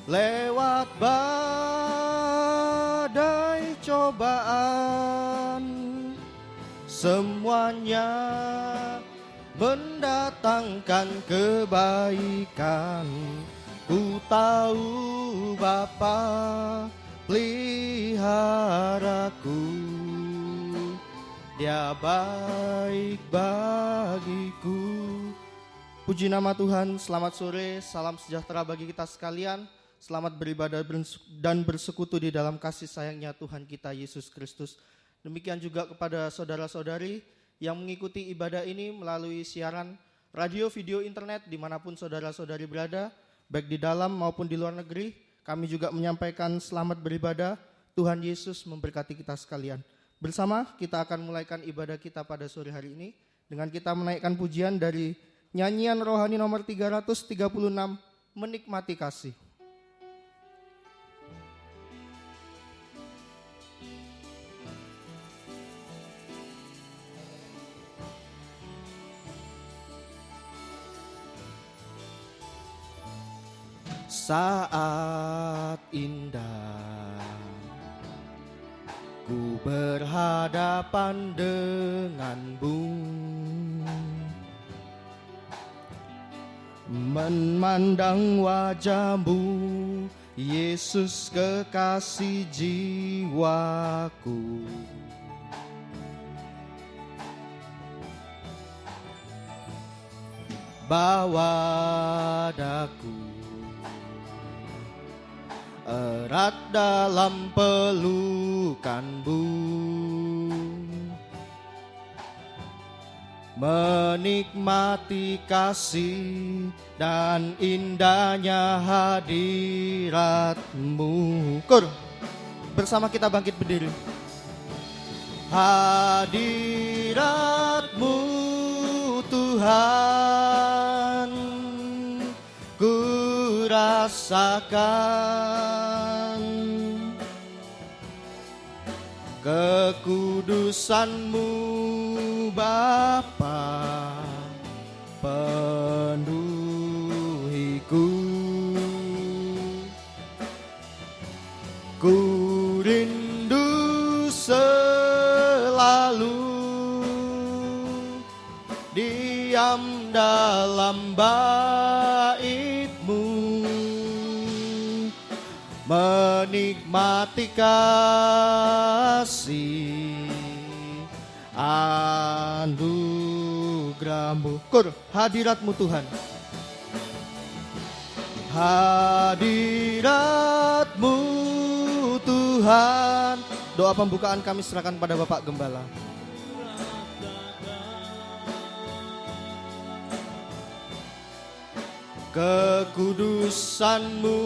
lewat badai cobaan, semuanya mendatangkan kebaikan. Ku tahu Bapa peliharaku, Dia baik bagiku. Puji nama Tuhan, selamat sore, salam sejahtera bagi kita sekalian. Selamat beribadah dan bersekutu di dalam kasih sayangnya Tuhan kita Yesus Kristus. Demikian juga kepada saudara-saudari yang mengikuti ibadah ini melalui siaran radio, video, internet dimanapun saudara-saudari berada, baik di dalam maupun di luar negeri. Kami juga menyampaikan selamat beribadah, Tuhan Yesus memberkati kita sekalian. Bersama kita akan mulaikan ibadah kita pada sore hari ini dengan kita menaikkan pujian dari nyanyian rohani nomor 336, Menikmati Kasih. Saat indah ku berhadapan denganmu, memandang wajahmu, Yesus kekasih jiwaku. Bawa daku erat dalam pelukanmu, menikmati kasih dan indahnya hadirat-Mu. Kur, bersama kita bangkit berdiri. Hadirat-Mu Tuhan, ku rasakan kekudusan-Mu Bapa, penuhiku. Ku rindu selalu diam dalam bait-Mu, menikmati kasih anugerah-Mu. Kur, hadirat-Mu Tuhan. Hadirat-Mu Tuhan. Doa pembukaan kami serahkan pada Bapak Gembala. Kekudusan-Mu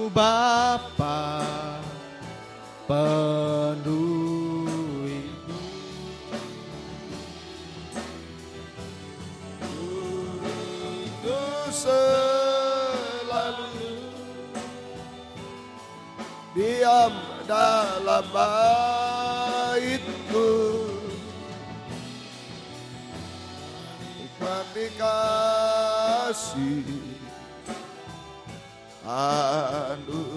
Bapa, penuhiku. Ku selalu diam dalam bait-Mu, nikmati kasih anugerah.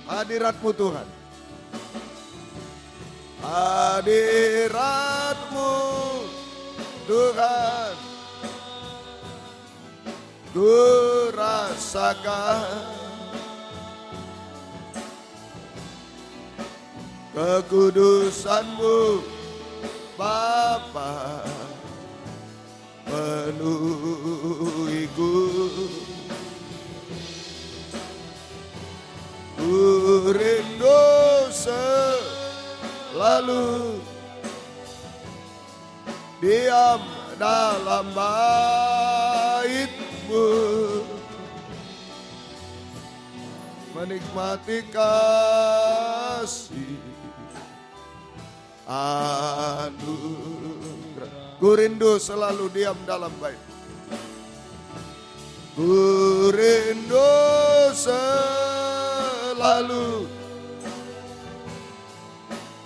Hadirat-Mu Tuhan, hadirat-Mu Tuhan, ku rasakan kekudusan-Mu Bapa, penuhiku. Ku rindu selalu diam dalam bait-Mu, menikmati kasih anugerah. Ku rindu selalu diam dalam bait. Ku rindu selalu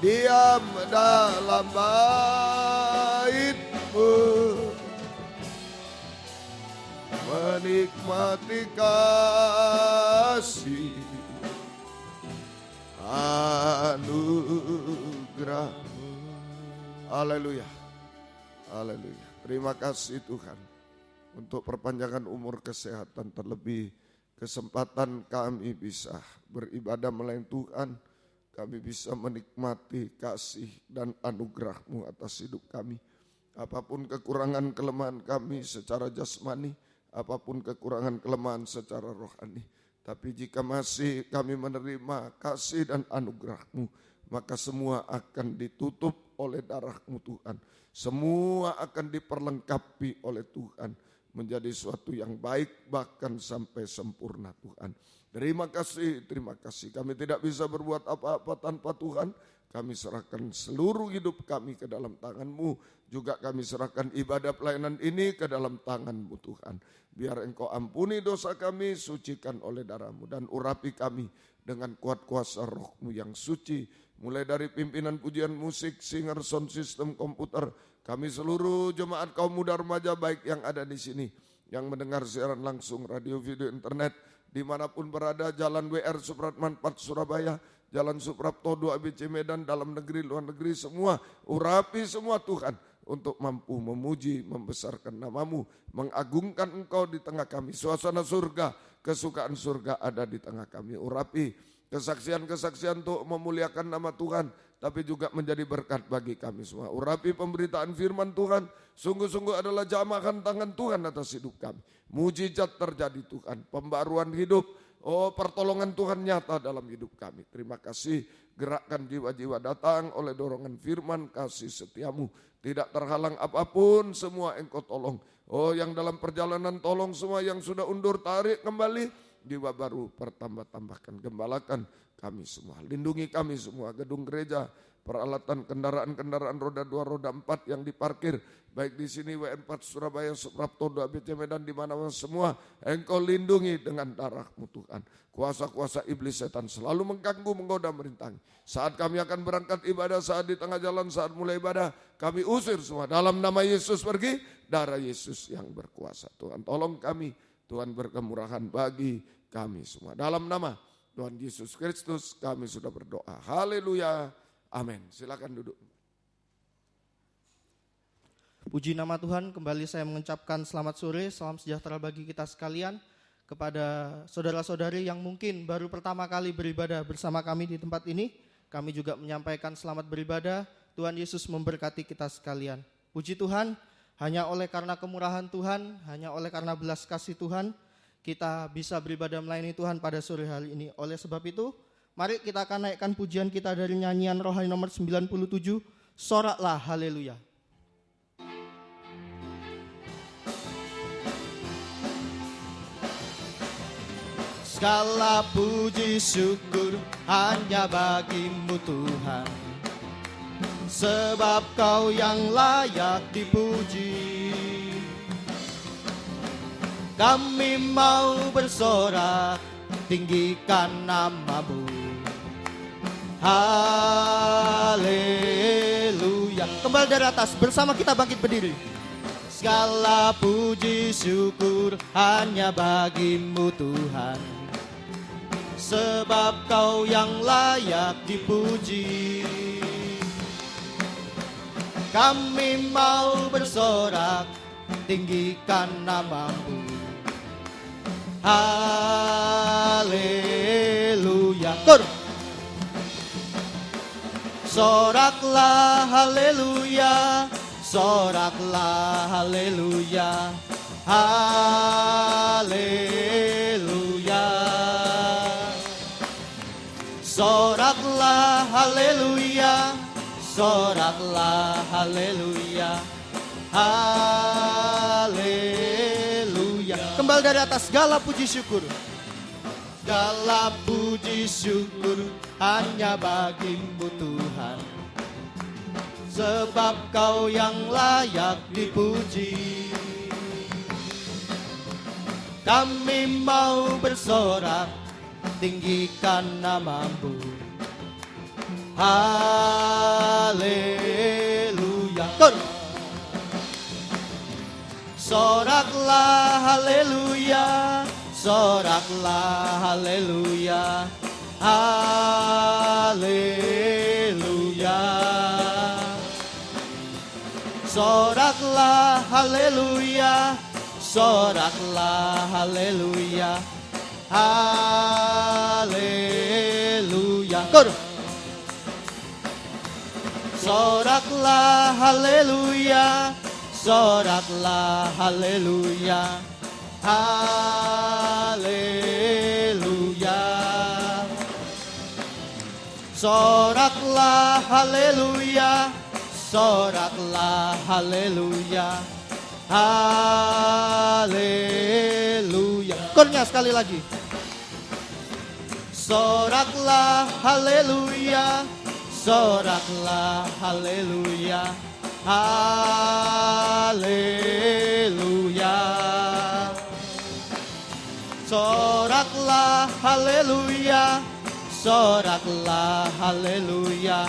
diam dalam bait-Mu, menikmati kasih anugerah-Mu. Haleluya. Haleluya. Terima kasih Tuhan untuk perpanjangan umur, kesehatan, terlebih kesempatan kami bisa beribadah melayani Tuhan. Kami bisa menikmati kasih dan anugerah-Mu atas hidup kami. Apapun kekurangan kelemahan kami secara jasmani, apapun kekurangan kelemahan secara rohani. Tapi jika masih kami menerima kasih dan anugerah-Mu, maka semua akan ditutup oleh darah-Mu Tuhan. Semua akan diperlengkapi oleh Tuhan menjadi suatu yang baik bahkan sampai sempurna Tuhan. Terima kasih, terima kasih. Kami tidak bisa berbuat apa-apa tanpa Tuhan. Kami serahkan seluruh hidup kami ke dalam tangan-Mu. Juga kami serahkan ibadah pelayanan ini ke dalam tangan-Mu Tuhan. Biar Engkau ampuni dosa kami, sucikan oleh darah-Mu. Dan urapi kami dengan kuat kuasa Roh-Mu yang suci. Mulai dari pimpinan pujian musik, singer, sound system, komputer. Kami seluruh jemaat kaum muda remaja baik yang ada di sini. Yang mendengar siaran langsung radio, video, internet. Dimanapun berada, Jalan WR Supratman 4 Surabaya. Jalan Suprapto 2 ABC Medan, dalam negeri, luar negeri, semua. Urapi semua Tuhan. Untuk mampu memuji, membesarkan nama-Mu. Mengagungkan Engkau di tengah kami. Suasana surga, kesukaan surga ada di tengah kami. Urapi kesaksian-kesaksian untuk memuliakan nama Tuhan, tapi juga menjadi berkat bagi kami semua. Urapi pemberitaan firman Tuhan, sungguh-sungguh adalah jamahan tangan Tuhan atas hidup kami. Mujizat terjadi Tuhan, pembaruan hidup, pertolongan Tuhan nyata dalam hidup kami. Terima kasih, gerakkan jiwa-jiwa datang oleh dorongan firman kasih setia-Mu. Tidak terhalang apapun, semua Engkau tolong. Yang dalam perjalanan tolong semua, yang sudah undur tarik kembali. Jiwa baru pertambah-tambahkan, gembalakan kami semua. Lindungi kami semua, gedung gereja, peralatan kendaraan-kendaraan roda 2, roda 4 yang diparkir. Baik di sini WN4 Surabaya, Suprapto 2 ABC Medan, di mana-mana semua. Engkau lindungi dengan darah-Mu Tuhan. Kuasa-kuasa iblis setan selalu mengganggu, menggoda, merintangi. Saat kami akan berangkat ibadah, saat di tengah jalan, saat mulai ibadah, kami usir semua. Dalam nama Yesus pergi, darah Yesus yang berkuasa. Tuhan tolong kami. Tuhan berkemurahan bagi kami semua. Dalam nama Tuhan Yesus Kristus kami sudah berdoa. Haleluya. Amin. Silakan duduk. Puji nama Tuhan, kembali saya mengucapkan selamat sore, salam sejahtera bagi kita sekalian. Kepada saudara-saudari yang mungkin baru pertama kali beribadah bersama kami di tempat ini, kami juga menyampaikan selamat beribadah. Tuhan Yesus memberkati kita sekalian. Puji Tuhan, hanya oleh karena kemurahan Tuhan, hanya oleh karena belas kasih Tuhan, kita bisa beribadah melayani Tuhan pada sore hari ini. Oleh sebab itu, mari kita akan naikkan pujian kita dari nyanyian rohani nomor 97, Soraklah Haleluya. Segala puji syukur hanya bagi-Mu Tuhan, sebab Kau yang layak dipuji. Kami mau bersorak, tinggikan nama-Mu. Haleluya. Kembali dari atas, bersama kita bangkit berdiri. Segala puji syukur hanya bagi-Mu Tuhan, sebab Kau yang layak dipuji. Kami mau bersorak, tinggikan nama-Mu. Haleluya. Kor. Soraklah haleluya, soraklah haleluya, haleluya. Soraklah haleluya, soraklah haleluya, haleluya. Kembali dari atas, segala puji syukur, segala puji syukur hanya bagi-Mu Tuhan, sebab Kau yang layak dipuji. Kami mau bersorak, tinggikan nama-Mu. Haleluya. Soraklah haleluya, soraklah haleluya, haleluya. Soraklah haleluya, soraklah haleluya, haleluya. Kor. Soraklah haleluya, soraklah haleluya, haleluya. Soraklah haleluya, soraklah haleluya, haleluya. Kornya sekali lagi. Soraklah haleluya, soraklah haleluya, haleluya. Soraklah haleluya, soraklah haleluya,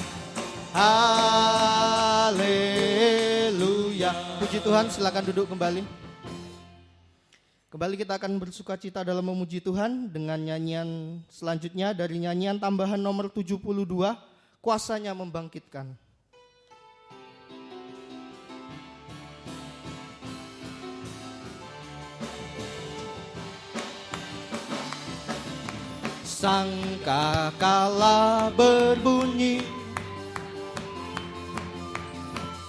haleluya. Puji Tuhan, silakan duduk kembali. Kembali kita akan bersuka cita dalam memuji Tuhan dengan nyanyian selanjutnya dari nyanyian tambahan nomor 72, Kuasanya Membangkitkan. Sangkakala berbunyi,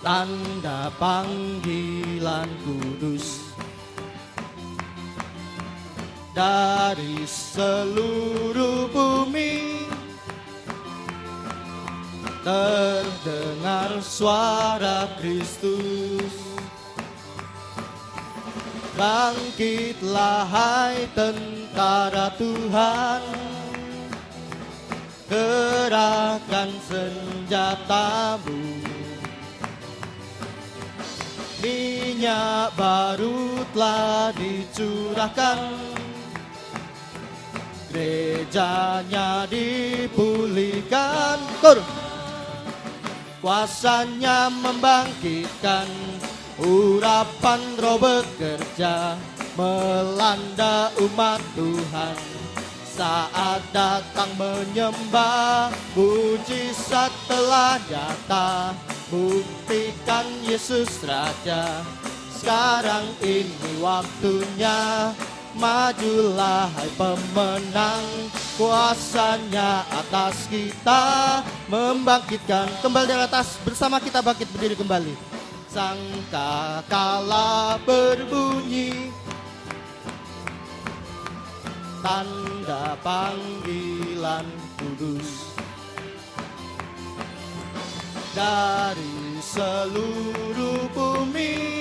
tanda panggilan kudus dari seluruh bumi. Terdengar suara Kristus. Bangkitlah hai tentara Tuhan, kerahkan senjatamu. Minyak baru telah dicurahkan, gerejanya dipulihkan. Kuasanya membangkitkan, urapan Roh bekerja melanda umat Tuhan. Saat datang menyembah, mujizat telah nyata, buktikan Yesus Raja. Sekarang ini waktunya, majulah hai pemenang. Kuasanya atas kita membangkitkan. Kembali dari atas, bersama kita bangkit berdiri kembali. Sangkakala berbunyi, tanda panggilan kudus dari seluruh bumi.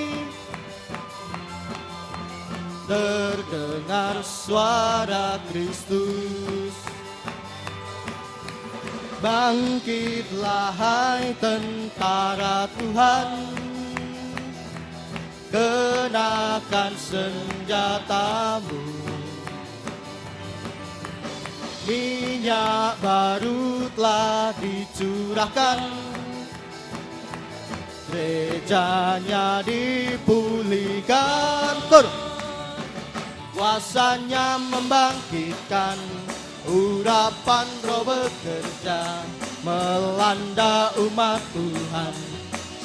Terdengar suara Kristus. Bangkitlah hai tentara Tuhan, kenakan senjatamu. Minyak baru telah dicurahkan, gerejanya dipulihkan. Kuasanya membangkitkan, urapan Roh bekerja melanda umat Tuhan.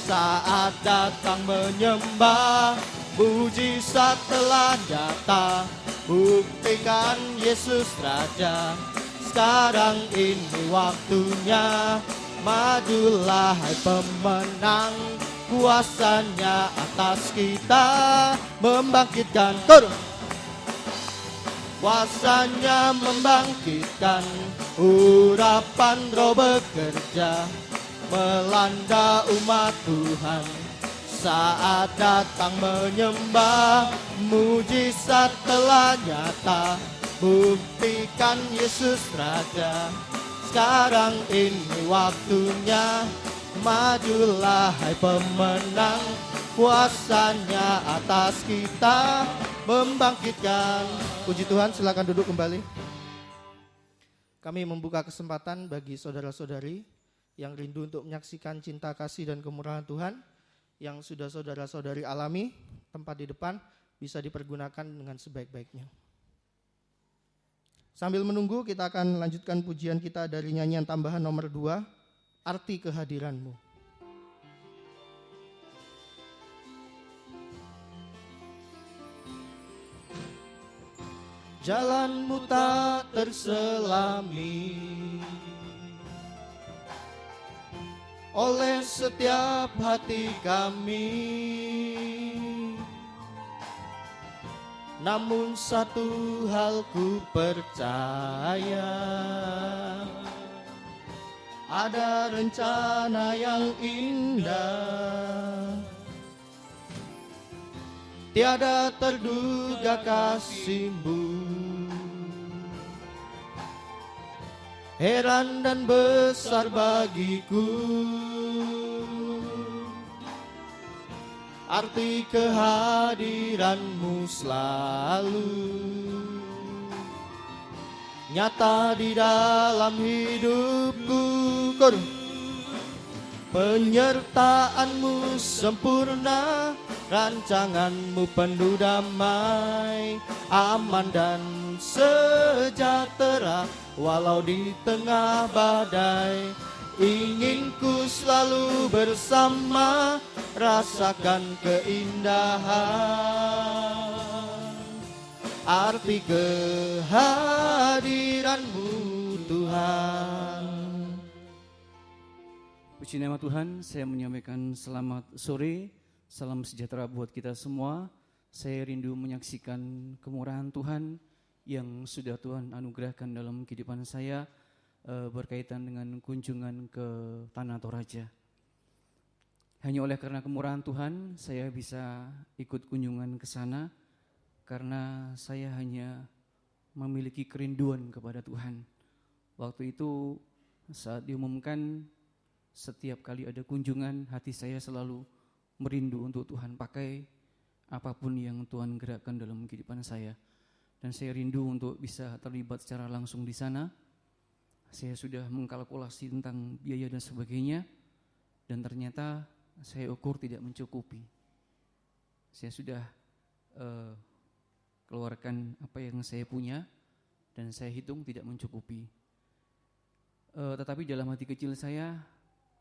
Saat datang menyembah, mujizat telah nyata, buktikan Yesus Raja. Sekarang ini waktunya, majulah hai pemenang. Kuasanya atas kita membangkitkan. Kuasanya membangkitkan, urapan Roh bekerja melanda umat Tuhan. Saat datang menyembah, mujizat telah nyata, buktikan Yesus Raja. Sekarang ini waktunya, majulah hai pemenang. Kuasanya atas kita membangkitkan. Puji Tuhan, silakan duduk kembali. Kami membuka kesempatan bagi saudara-saudari yang rindu untuk menyaksikan cinta kasih dan kemurahan Tuhan, yang sudah saudara-saudari alami tempat di depan. bisa dipergunakan dengan sebaik-baiknya. Sambil menunggu, kita akan lanjutkan pujian kita dari nyanyian tambahan nomor 2, Arti Kehadiran-Mu. Jalan-Mu tak terselami oleh setiap hati kami, namun satu hal ku percaya, ada rencana yang indah, tiada terduga kasih-Mu. Heran dan besar bagiku arti kehadiran-Mu selalu nyata di dalam hidupku. Penyertaan-Mu sempurna, rancangan-Mu penuh damai, aman dan sejahtera walau di tengah badai. Ingin ku selalu bersama, rasakan keindahan arti kehadiran-Mu Tuhan. Puji nama Tuhan, saya menyampaikan selamat sore, salam sejahtera buat kita semua. Saya rindu menyaksikan kemurahan Tuhan yang sudah Tuhan anugerahkan dalam kehidupan saya berkaitan dengan kunjungan ke Tanah Toraja. Hanya oleh karena kemurahan Tuhan, saya bisa ikut kunjungan ke sana karena saya hanya memiliki kerinduan kepada Tuhan. Waktu itu saat diumumkan setiap kali ada kunjungan, hati saya selalu merindu untuk Tuhan pakai apapun yang Tuhan gerakkan dalam kehidupan saya. Dan saya rindu untuk bisa terlibat secara langsung di sana. Saya sudah mengkalkulasi tentang biaya dan sebagainya, dan ternyata saya ukur tidak mencukupi. Saya sudah keluarkan apa yang saya punya, dan saya hitung tidak mencukupi. Tetapi dalam hati kecil saya,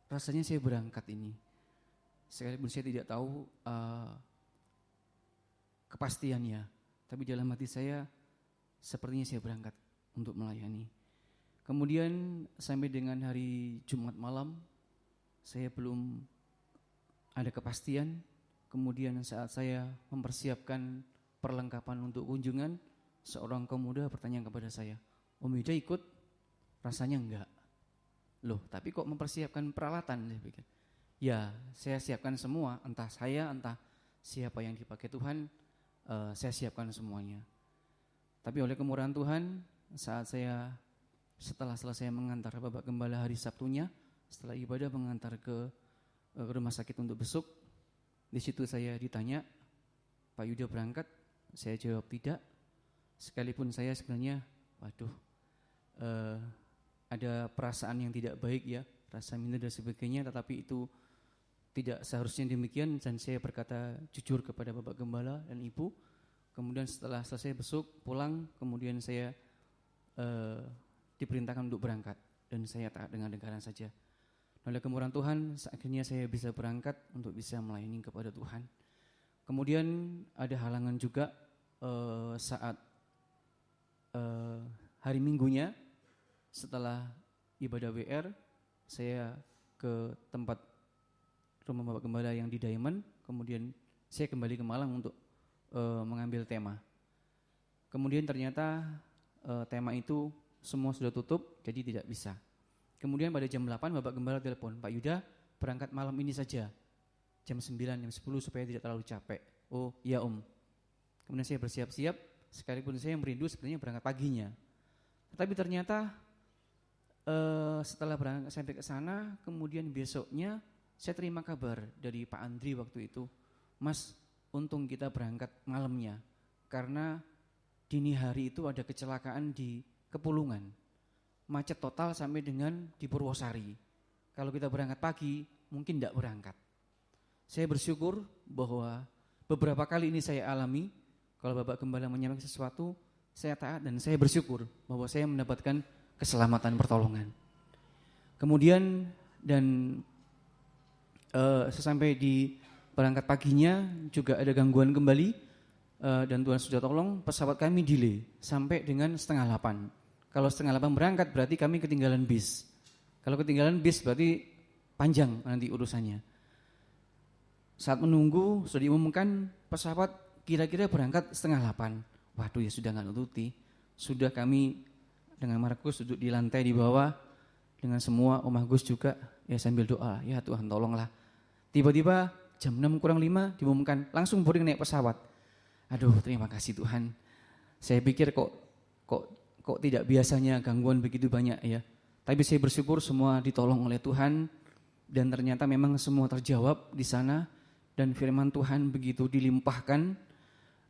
rasanya saya berangkat ini. Sekalipun saya tidak tahu kepastiannya, tapi dalam hati saya sepertinya saya berangkat untuk melayani. Kemudian sampai dengan hari Jumat malam, saya belum ada kepastian. Kemudian saat saya mempersiapkan perlengkapan untuk kunjungan, seorang kaum muda bertanya kepada saya, "Om Yuda ikut?" Rasanya enggak. Loh, tapi kok mempersiapkan peralatan? Saya pikir, ya saya siapkan semua, entah saya, entah siapa yang dipakai Tuhan, saya siapkan semuanya. Tapi oleh kemurahan Tuhan, saat saya setelah selesai mengantar Bapak Gembala hari Sabtunya, setelah ibadah mengantar ke rumah sakit untuk besuk, di situ saya ditanya, "Pak Yuda berangkat?" Saya jawab tidak. Sekalipun saya sebenarnya, ada perasaan yang tidak baik ya, rasa minder dan sebagainya, tetapi itu tidak seharusnya demikian, dan saya berkata jujur kepada Bapak Gembala dan Ibu. Kemudian setelah selesai besuk, pulang, kemudian saya diperintahkan untuk berangkat, dan saya taat dengan dengaran saja. Oleh kemurahan Tuhan, akhirnya saya bisa berangkat untuk bisa melayani kepada Tuhan. Kemudian ada halangan juga saat hari Minggunya, setelah ibadah WR, saya ke tempat rumah Bapak Gembala yang di Diamond, kemudian saya kembali ke Malang untuk mengambil tema. Kemudian ternyata tema itu semua sudah tutup, jadi tidak bisa. Kemudian pada jam 8 Bapak Gembala telepon, "Pak Yuda, berangkat malam ini saja, jam 9, jam 10 supaya tidak terlalu capek." "Oh iya Om." Kemudian saya bersiap-siap, sekalipun saya merindu sebenarnya berangkat paginya. Tetapi ternyata setelah berangkat sampai ke sana, kemudian besoknya saya terima kabar dari Pak Andri waktu itu, "Mas, untung kita berangkat malamnya, karena dini hari itu ada kecelakaan di Kepulungan, macet total sampai dengan di Purwosari. Kalau kita berangkat pagi, mungkin tidak berangkat." Saya bersyukur bahwa beberapa kali ini saya alami, Kalau Bapak Gembala menyampaikan sesuatu, saya taat dan saya bersyukur bahwa saya mendapatkan keselamatan pertolongan. Kemudian dan sesampai di berangkat paginya juga ada gangguan kembali, dan Tuhan sudah tolong pesawat kami delay sampai dengan 7:30. Kalau 7:30 berangkat berarti kami ketinggalan bis. Kalau ketinggalan bis berarti panjang nanti urusannya. Saat menunggu sudah diumumkan pesawat kira-kira berangkat 7:30. Waduh, ya sudah nggak nututi. Sudah kami dengan Markus duduk di lantai di bawah dengan semua, Om Agus juga ya sambil doa, ya Tuhan tolonglah. Tiba-tiba jam 6:05 diumumkan langsung boarding naik pesawat. Aduh, terima kasih Tuhan. Saya pikir kok tidak biasanya gangguan begitu banyak ya. Tapi saya bersyukur semua ditolong oleh Tuhan dan ternyata memang semua terjawab di sana dan firman Tuhan begitu dilimpahkan.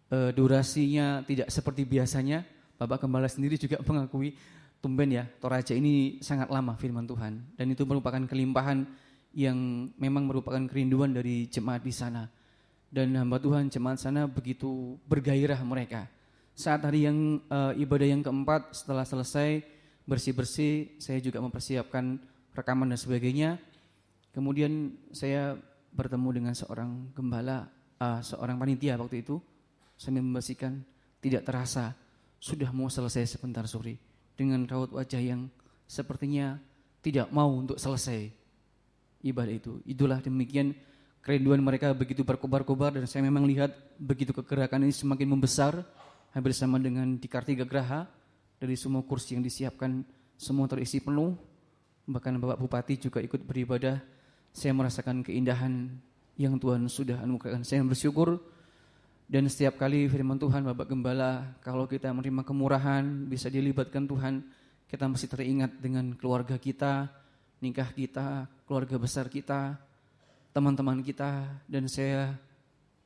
Durasinya tidak seperti biasanya. Bapak Gembala sendiri juga mengakui tumben ya, Toraja ini sangat lama firman Tuhan, dan itu merupakan kelimpahan yang memang merupakan kerinduan dari jemaat di sana. Dan hamba Tuhan jemaat sana begitu bergairah mereka. Saat hari yang ibadah yang keempat setelah selesai bersih-bersih, saya juga mempersiapkan rekaman dan sebagainya. Kemudian saya bertemu dengan seorang gembala, seorang panitia waktu itu, sambil membersihkan. Tidak terasa sudah mau selesai sebentar sore, dengan raut wajah yang sepertinya tidak mau untuk selesai ibadah itu. Itulah demikian kerinduan mereka begitu berkobar-kobar, dan saya memang lihat begitu kegerakan ini semakin membesar, hampir sama dengan di Kartigagraha. Dari semua kursi yang disiapkan semua terisi penuh, bahkan Bapak Bupati juga ikut beribadah. Saya merasakan keindahan yang Tuhan sudah anugerahkan. Saya bersyukur. Dan setiap kali firman Tuhan Bapak Gembala, kalau kita menerima kemurahan, bisa dilibatkan Tuhan, kita mesti teringat dengan keluarga kita, nikah kita, keluarga besar kita, teman-teman kita. Dan saya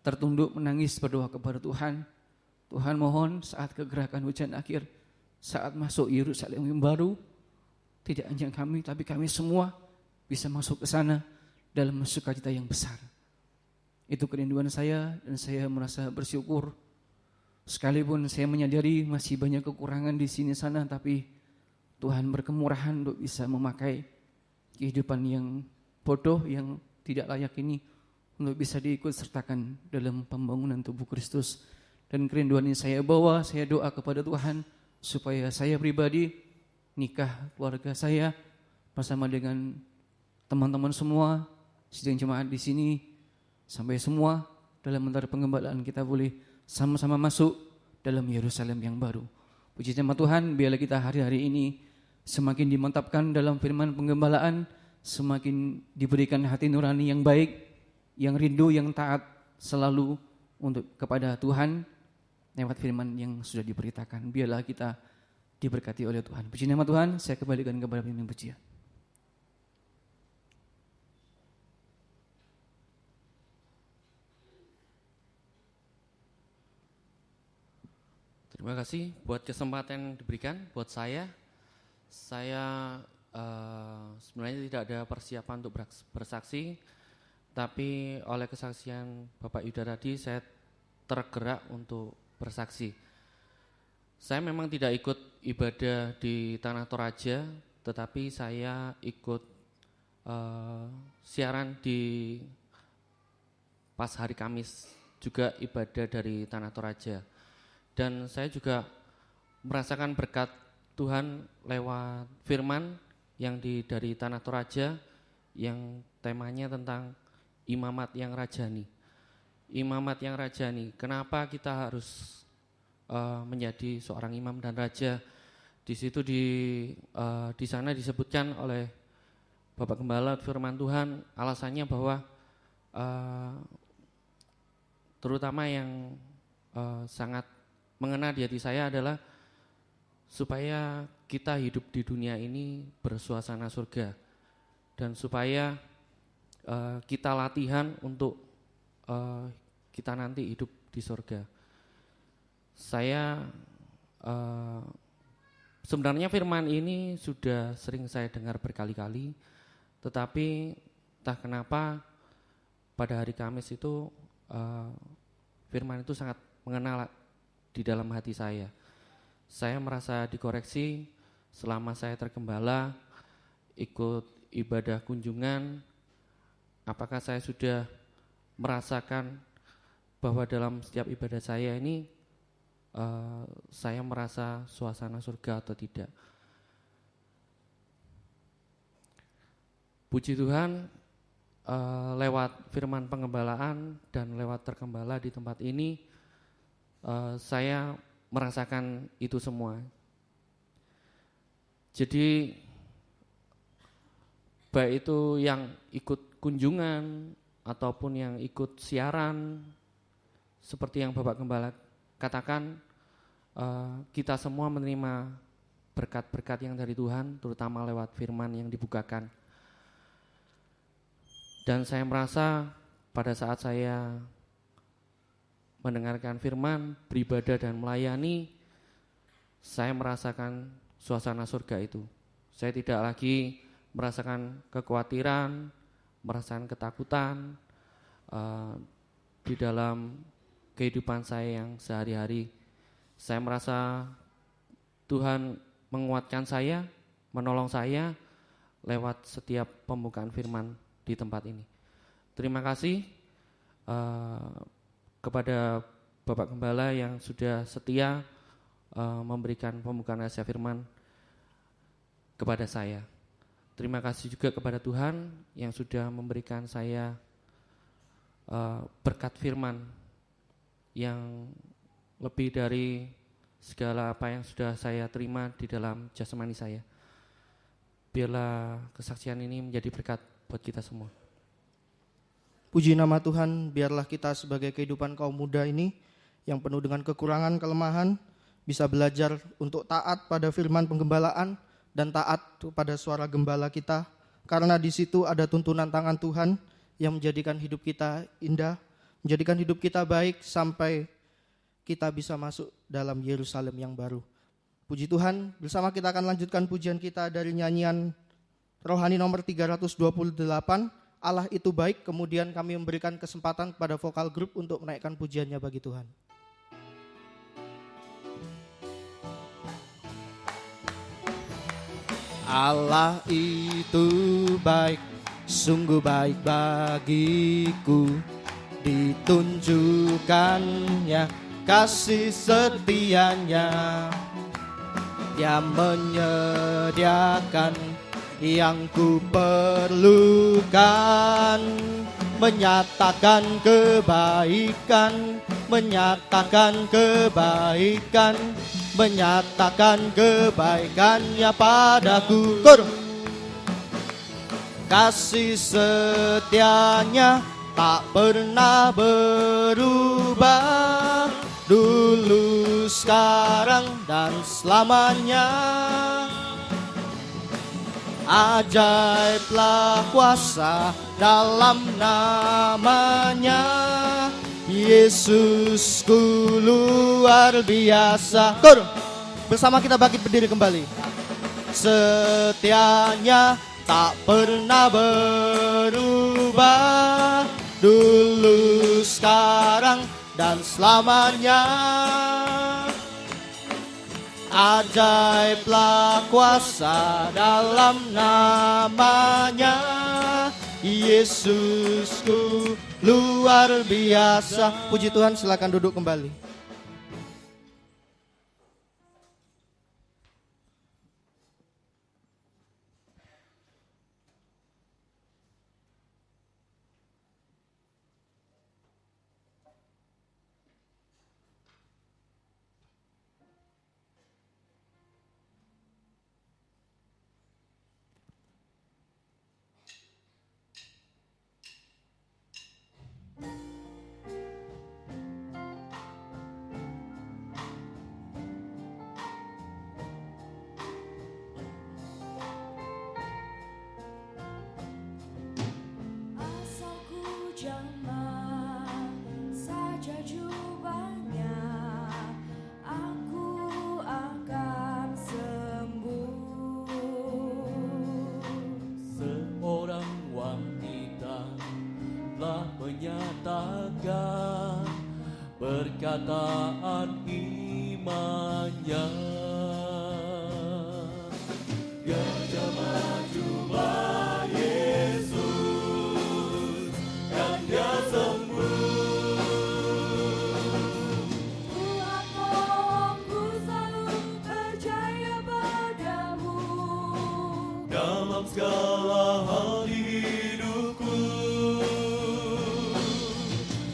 tertunduk menangis berdoa kepada Tuhan. Tuhan, mohon saat kegerakan hujan akhir, saat masuk Yerusalem yang baru, tidak hanya kami tapi kami semua bisa masuk ke sana dalam sukacita yang besar. Itu kerinduan saya, dan saya merasa bersyukur. Sekalipun saya menyadari masih banyak kekurangan di sini sana, tapi Tuhan berkemurahan untuk bisa memakai kehidupan yang bodoh, yang tidak layak ini, untuk bisa diikut sertakan dalam pembangunan tubuh Kristus. Dan kerinduan ini saya bawa, saya doa kepada Tuhan supaya saya pribadi, nikah keluarga saya bersama dengan teman-teman semua, sidang jemaat di sini, sampai semua dalam mentari pengembalaan kita boleh sama-sama masuk dalam Yerusalem yang baru. Puji nama Tuhan, biarlah kita hari-hari ini semakin dimantapkan dalam firman penggembalaan, semakin diberikan hati nurani yang baik, yang rindu, yang taat selalu untuk kepada Tuhan lewat firman yang sudah diberitakan. Biarlah kita diberkati oleh Tuhan. Puji nama Tuhan, saya kembalikan kepada pemimpin pujian. Terima kasih buat kesempatan yang diberikan buat saya. Saya sebenarnya tidak ada persiapan untuk bersaksi, tapi oleh kesaksian Bapak Yuda tadi saya tergerak untuk bersaksi. Saya memang tidak ikut ibadah di Tanah Toraja, tetapi saya ikut siaran di pas hari Kamis, juga ibadah dari Tanah Toraja. Dan saya juga merasakan berkat Tuhan lewat firman yang dari Tanah Toraja, yang temanya tentang imamat yang rajani. Imamat yang rajani, kenapa kita harus menjadi seorang imam dan raja? Di situ di sana disebutkan oleh Bapak Gembala firman Tuhan, alasannya bahwa terutama yang sangat mengena di hati saya adalah supaya kita hidup di dunia ini bersuasana surga, dan supaya kita latihan untuk kita nanti hidup di surga. Saya sebenarnya firman ini sudah sering saya dengar berkali-kali, tetapi entah kenapa pada hari Kamis itu firman itu sangat mengena di dalam hati saya. Saya merasa dikoreksi selama saya tergembala, ikut ibadah kunjungan. Apakah saya sudah merasakan bahwa dalam setiap ibadah saya ini saya merasa suasana surga atau tidak? Puji Tuhan, lewat firman pengembalaan dan lewat tergembala di tempat ini, saya merasakan itu semua. Jadi baik itu yang ikut kunjungan ataupun yang ikut siaran, seperti yang Bapak Gembala katakan, kita semua menerima berkat-berkat yang dari Tuhan, terutama lewat firman yang dibukakan. Dan saya merasa pada saat saya mendengarkan firman, beribadah dan melayani, saya merasakan suasana surga itu. Saya tidak lagi merasakan kekhawatiran, merasakan ketakutan di dalam kehidupan saya yang sehari-hari. Saya merasa Tuhan menguatkan saya, menolong saya lewat setiap pembukaan firman di tempat ini. Terima kasih kepada Bapak Gembala yang sudah setia memberikan pembukaan rahasia firman kepada saya. Terima kasih juga kepada Tuhan yang sudah memberikan saya berkat firman yang lebih dari segala apa yang sudah saya terima di dalam jasmani saya. Biarlah kesaksian ini menjadi berkat buat kita semua. Puji nama Tuhan, biarlah kita sebagai kehidupan kaum muda ini yang penuh dengan kekurangan, kelemahan, bisa belajar untuk taat pada firman penggembalaan dan taat pada suara gembala kita, karena di situ ada tuntunan tangan Tuhan yang menjadikan hidup kita indah, menjadikan hidup kita baik sampai kita bisa masuk dalam Yerusalem yang baru. Puji Tuhan, bersama kita akan lanjutkan pujian kita dari nyanyian rohani nomor 328, Allah itu baik. Kemudian kami memberikan kesempatan kepada vokal grup untuk menaikkan pujiannya bagi Tuhan. Allah itu baik, sungguh baik bagiku, ditunjukkannya kasih setianya. Dia menyediakan yang ku perlukan, menyatakan kebaikan, menyatakan kebaikan, menyatakan kebaikannya padaku. Kasih setianya tak pernah berubah, dulu, sekarang, dan selamanya. Ajaiblah kuasa dalam namanya, Yesusku luar biasa. Bersama kita bangkit berdiri kembali. Setianya tak pernah berubah, dulu, sekarang, dan selamanya. Ajaiblah kuasa dalam namanya, Yesusku luar biasa. Puji Tuhan, silakan duduk kembali. perkataan imannya. Dia jamah jubah Yesus dan dia sembuh. Tuhan tolongku selalu percaya padamu Dalam segala hal di hidupku,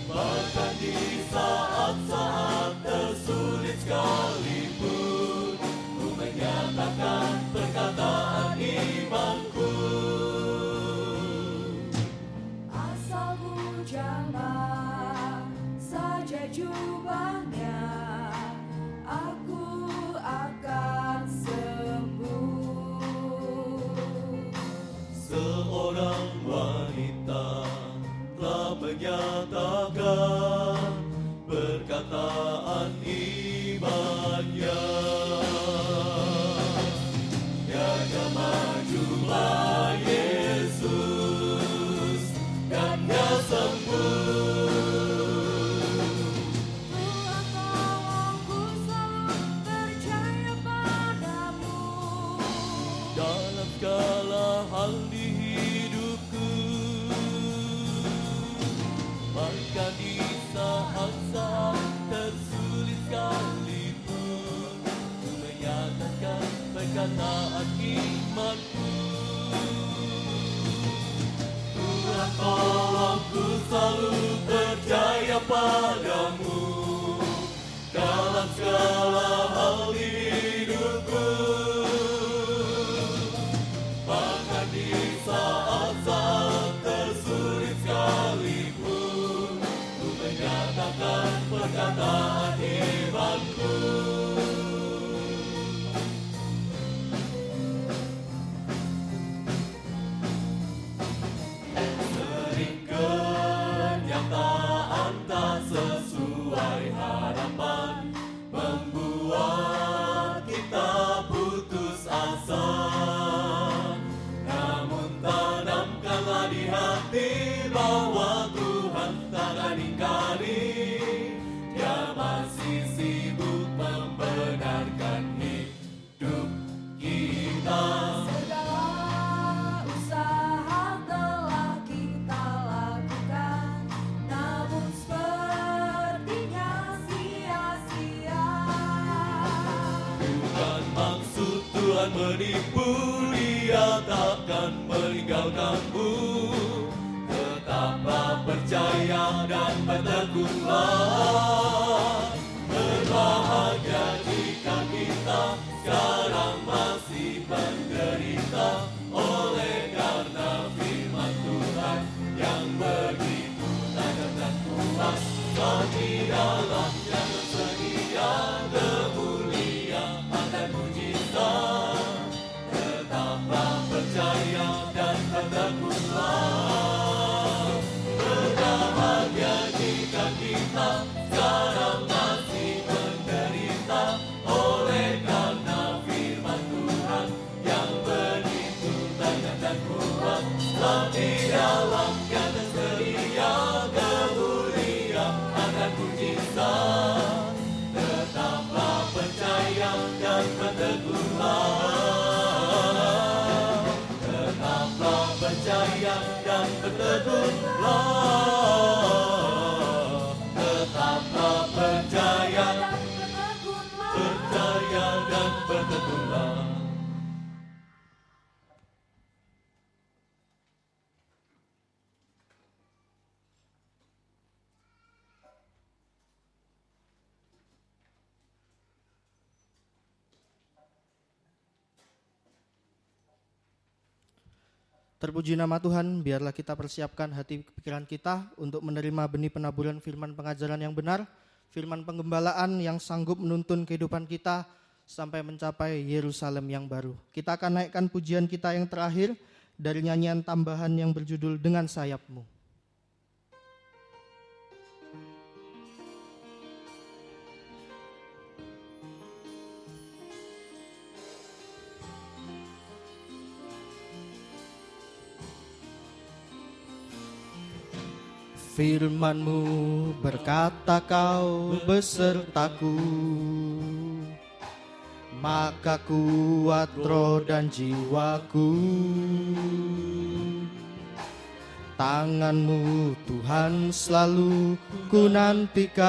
bahkan di saat-saat tersulit sekalipun, ku menyatakan perkataan imanku. asal ku jamah saja jubahnya, aku akan sembuh. Seorang wanita telah menyatakan perkataan imannya. Dia jamah jubah Yesus dan dia sembuh. Tuhan tolongku selalu percaya padamu Dalam segala hal di hidupku, bahkan di saat-saat tersulit sekalipun, ku menyatakan perkataan imanku. Tuhan tolongku selalu percaya padamu dalam segala hal di hidupku, bahkan di saat-saat tersulit sekalipun, ku menyatakan perkataan imanku. Sering kenyataan tak sesuai harapan membuat kita putus asa. Namun tanamkanlah di hati bahwa Tuhan takkan ingkari. Dia masih sibuk membenarkan hidup kita. segala usaha telah kita lakukan, namun sepertinya sia-sia. Bukan maksud Tuhan menipu, Dia takkan meninggalkanmu. Tetaplah percaya dan bertekunlah. Berbahagia jika kita sekarang masih menderita, oleh karena firman Tuhan yang begitu tajam dan kuat. Di dalamnya tersedia kemuliaan dan mujizat. Tetaplah percaya dan bertekunlah. Berbahagia jika kita sekarang masih menderita, oleh karena firman Tuhan yang begitu tajam dan kuat. Di dalamnya tersedia kemuliaan dan mujizat. Tetaplah percaya dan bertekunlah. Tetaplah percaya dan bertekunlah. Tetaplah percaya, percaya dan bertekunlah. Terpuji nama Tuhan, biarlah kita persiapkan hati pikiran kita untuk menerima benih penaburan firman pengajaran yang benar, firman penggembalaan yang sanggup menuntun kehidupan kita sampai mencapai Yerusalem yang baru. Kita akan naikkan pujian kita yang terakhir dari nyanyian tambahan yang berjudul Dengan Sayapmu. Firman-Mu berkata kau besertaku, maka kuat roh dan jiwaku. Tangan-Mu Tuhan selalu ku nantikan,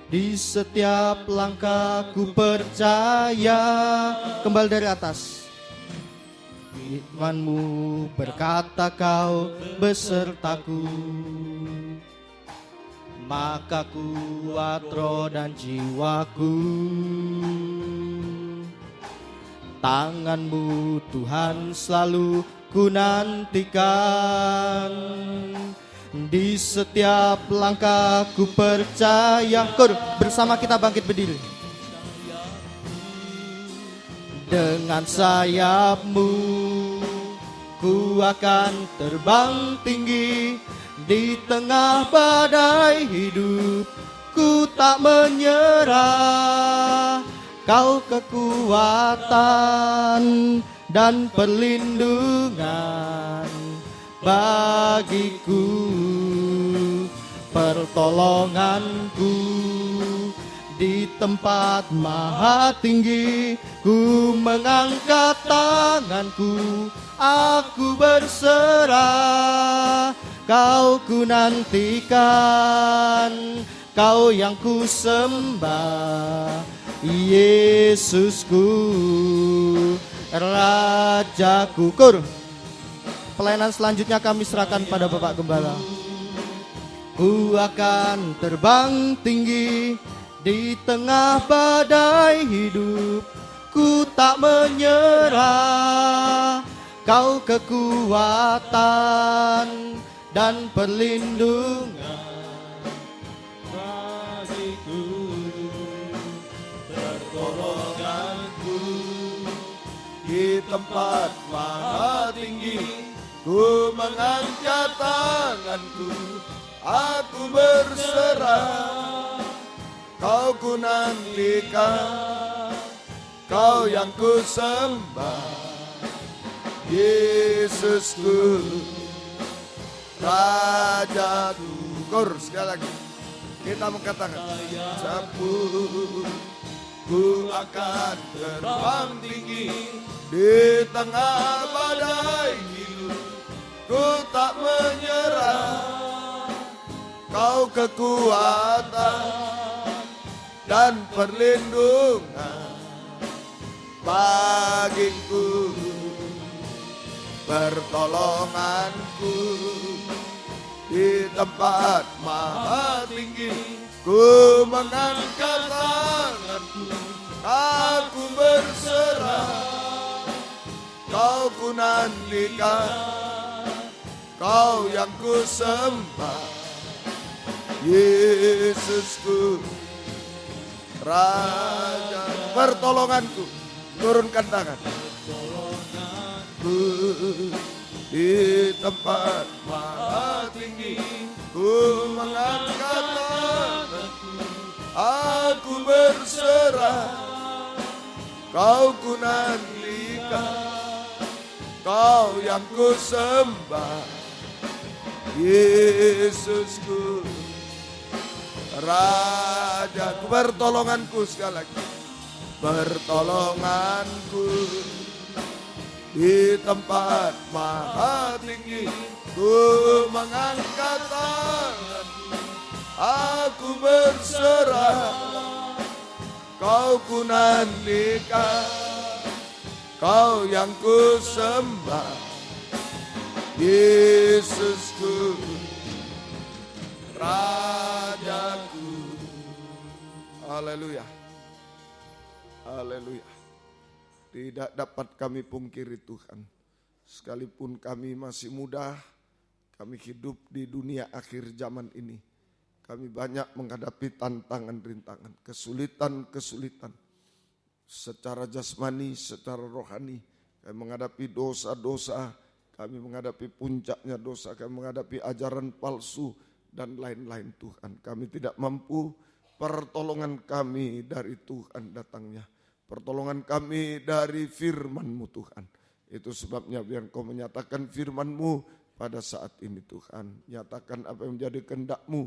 di setiap langkah ku percaya. Kembali dari atas. Firman-Mu berkata kau besertaku, maka kuat roh dan jiwaku. Tangan-Mu Tuhan selalu ku nantikan, di setiap langkah ku percaya. Bersama kita bangkit berdiri. Dengan sayap-Mu ku akan terbang tinggi, di tengah badai hidup ku tak menyerah. Kau kekuatan dan perlindungan bagiku, pertolonganku di tempat maha tinggi. Ku mengangkat tanganku, aku berserah. Kau ku nantikan, Kau yang ku sembah, Yesusku, Rajaku. Pelayanan selanjutnya kami serahkan pada Bapak Gembala. Ku akan terbang tinggi, di tengah badai hidup ku tak menyerah. Kau kekuatan dan perlindungan bagiku, pertolonganku di tempat maha tinggi. Ku mengangkat tanganku, aku berserah. Kau ku nantikan, Kau yang ku sembah, Yesusku, Rajaku. Sekali lagi kita mengatakan, sabun ku akan terbang tinggi, di tengah badai hidup ku tak menyerah. Kau kekuatan dan perlindungan bagiku, pertolonganku di tempat maha tinggi. Ku mengangkat tanganku, aku berserah. Kau ku nantikan, Kau yang ku sembah, Yesusku, Raja. Pertolonganku, turunkan tangan. Di tempat maha tinggi, ku mengangkat tanganku, aku berserah. Kau ku nantikan, Kau yang ku sembah, Yesusku, Rajaku. Pertolonganku, sekali lagi, pertolonganku di tempat maha tinggi. Ku mengangkat tanganku, aku berserah. Kau ku nantikan, Kau yang ku sembah, Yesusku, Rajaku. Haleluya, haleluya. Tidak dapat kami pungkiri Tuhan, sekalipun kami masih muda, kami hidup di dunia akhir zaman ini, kami banyak menghadapi tantangan, rintangan, kesulitan-kesulitan. Secara jasmani, secara rohani, kami menghadapi dosa-dosa, kami menghadapi puncaknya dosa, kami menghadapi ajaran palsu, dan lain-lain Tuhan. Kami tidak mampu, pertolongan kami dari Tuhan datangnya. Pertolongan kami dari firman-Mu Tuhan. Itu sebabnya biar Kau menyatakan firman-Mu pada saat ini Tuhan. Nyatakan apa yang menjadi kehendak-Mu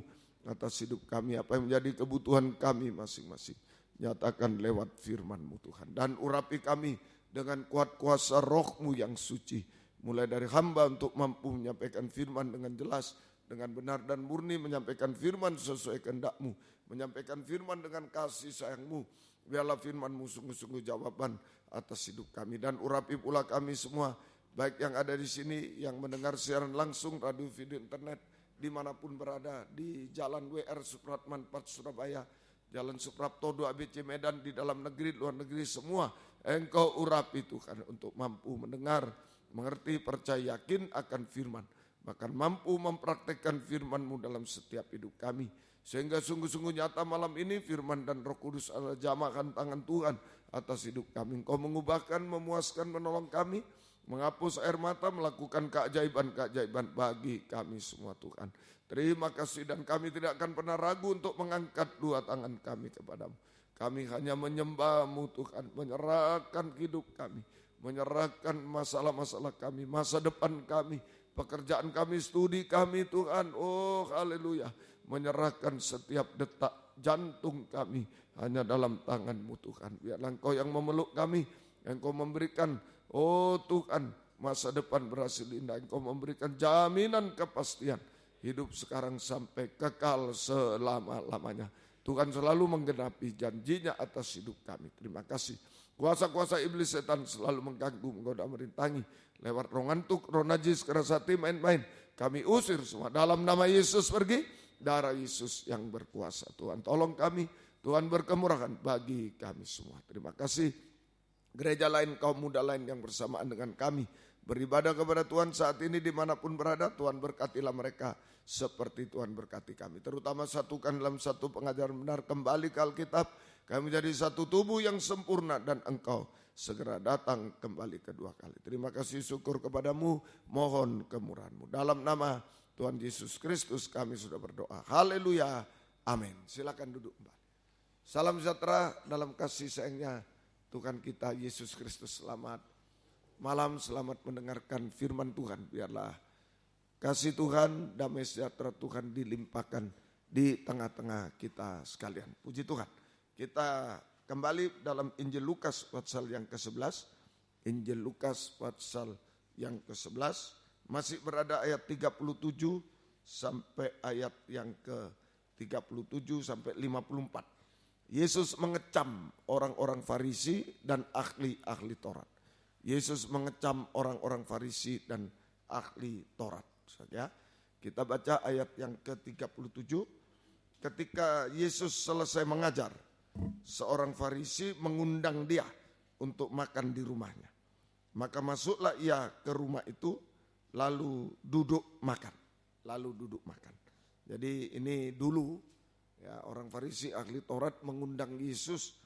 atas hidup kami, apa yang menjadi kebutuhan kami masing-masing. Nyatakan lewat firman-Mu Tuhan. Dan urapi kami dengan kuat kuasa roh-Mu yang suci. Mulai dari hamba untuk mampu menyampaikan firman dengan jelas, dengan benar dan murni, menyampaikan firman sesuai kehendak-Mu, menyampaikan firman dengan kasih sayang-Mu. Biarlah firman-Mu sungguh-sungguh jawaban atas hidup kami. Dan urapi pula kami semua, baik yang ada di sini, yang mendengar siaran langsung, radio, video, internet, dimanapun berada, di Jalan WR Supratman 4 Surabaya, Jalan Suprapto 2 ABC Medan, di dalam negeri, luar negeri, semua Engkau urapi Tuhan untuk mampu mendengar, mengerti, percaya, yakin akan firman. Bahkan mampu mempraktekkan firman-Mu dalam setiap hidup kami. Sehingga sungguh-sungguh nyata malam ini firman dan Roh Kudus adalah jamahan tangan Tuhan atas hidup kami. Engkau mengubahkan, memuaskan, menolong kami, menghapus air mata, melakukan keajaiban-keajaiban bagi kami semua Tuhan. Terima kasih, dan kami tidak akan pernah ragu untuk mengangkat dua tangan kami kepadamu. Kami hanya menyembah-Mu Tuhan, menyerahkan hidup kami, menyerahkan masalah-masalah kami, masa depan kami, pekerjaan kami, studi kami Tuhan. Oh haleluya, menyerahkan setiap detak jantung kami hanya dalam tangan-Mu Tuhan. Biarlah Engkau yang memeluk kami, Engkau memberikan, oh Tuhan, masa depan berhasil indah. Engkau memberikan jaminan kepastian hidup sekarang sampai kekal selama-lamanya. Tuhan selalu menggenapi janjinya atas hidup kami. Terima kasih. Kuasa-kuasa iblis setan selalu mengganggu, menggoda, merintangi. Lewat roh ngantuk, roh najis, keras hati, main-main. Kami usir semua. Dalam nama Yesus pergi. Darah Yesus yang berkuasa. Tuhan tolong kami. Tuhan berkemurahan bagi kami semua. Terima kasih. Gereja lain, kaum muda lain yang bersamaan dengan kami beribadah kepada Tuhan saat ini dimanapun berada. Tuhan berkatilah mereka seperti Tuhan berkati kami. Terutama satukan dalam satu pengajaran benar, kembali ke Alkitab. Kami menjadi satu tubuh yang sempurna, dan Engkau segera datang kembali kedua kali. Terima kasih, syukur kepadamu, mohon kemurahan-Mu. Dalam nama Tuhan Yesus Kristus kami sudah berdoa. Haleluya, amin. Silakan duduk kembali. Salam sejahtera dalam kasih sayangnya Tuhan kita Yesus Kristus. Selamat malam, selamat mendengarkan firman Tuhan. Biarlah kasih Tuhan, damai sejahtera Tuhan dilimpahkan di tengah-tengah kita sekalian. Puji Tuhan. Kita kembali dalam Injil Lukas pasal yang ke-11. Injil Lukas pasal yang ke-11. Masih berada ayat 37 sampai ayat yang ke-37 sampai 54. Yesus mengecam orang-orang Farisi dan ahli-ahli Taurat. Yesus mengecam orang-orang Farisi dan ahli Taurat. Ya, kita baca ayat yang ke-37. Ketika Yesus selesai mengajar, seorang Farisi mengundang dia untuk makan di rumahnya. Maka masuklah ia ke rumah itu, lalu duduk makan. Jadi ini dulu ya, orang Farisi ahli Taurat mengundang Yesus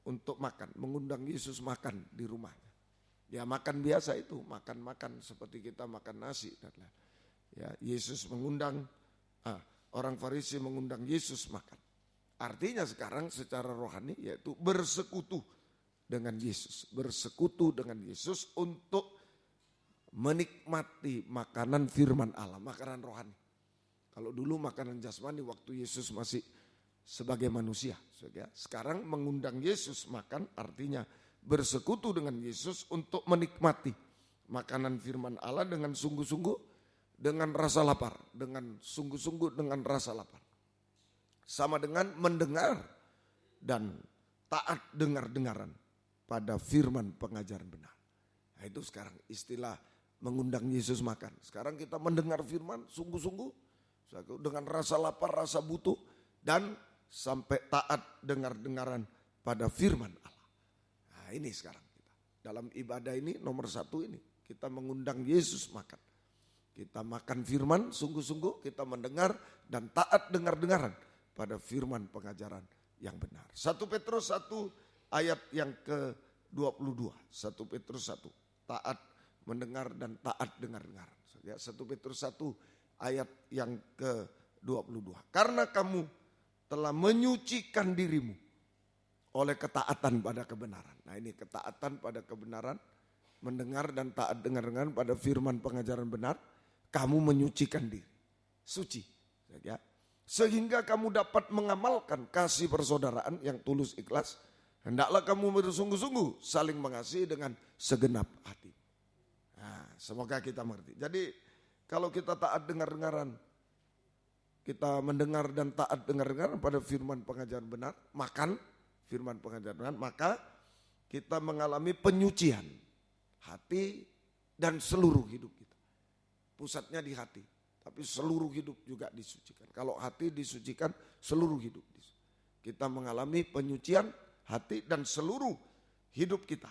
untuk makan, mengundang Yesus makan di rumahnya. Ya makan biasa itu, makan-makan seperti kita makan nasi. Ya, Yesus mengundang, orang Farisi mengundang Yesus makan. Artinya sekarang secara rohani yaitu bersekutu dengan Yesus. Bersekutu dengan Yesus untuk menikmati makanan firman Allah, makanan rohani. Kalau dulu makanan jasmani waktu Yesus masih sebagai manusia. Sekarang mengundang Yesus makan artinya bersekutu dengan Yesus untuk menikmati makanan firman Allah dengan sungguh-sungguh, dengan rasa lapar, dengan sungguh-sungguh dengan rasa lapar. Sama dengan mendengar dan taat dengar-dengaran pada firman pengajaran benar. Nah itu sekarang istilah mengundang Yesus makan. Sekarang kita mendengar firman sungguh-sungguh dengan rasa lapar, rasa butuh, dan sampai taat dengar-dengaran pada firman Allah. Nah ini sekarang kita. Dalam ibadah ini nomor satu ini. Kita mengundang Yesus makan. Kita makan firman sungguh-sungguh, kita mendengar dan taat dengar-dengaran pada firman pengajaran yang benar. 1 Petrus 1 ayat yang ke-22. 1 Petrus 1, taat mendengar dan taat dengar-dengaran. 1 Petrus 1 ayat yang ke-22. Karena kamu telah menyucikan dirimu oleh ketaatan pada kebenaran. Nah ini ketaatan pada kebenaran, mendengar dan taat dengar-dengaran pada firman pengajaran benar. kamu menyucikan diri. Suci. Ya. Sehingga kamu dapat mengamalkan kasih persaudaraan yang tulus ikhlas. Hendaklah kamu bersungguh-sungguh saling mengasihi dengan segenap hati. Nah, semoga kita mengerti. Jadi kalau kita taat dengar-dengaran, kita mendengar dan taat dengar-dengaran pada firman pengajaran benar, makan firman pengajaran benar, maka kita mengalami penyucian hati dan seluruh hidup kita. Pusatnya di hati, tapi seluruh hidup juga disucikan. Kalau hati disucikan, seluruh hidup disucikan. Kita mengalami penyucian hati dan seluruh hidup kita.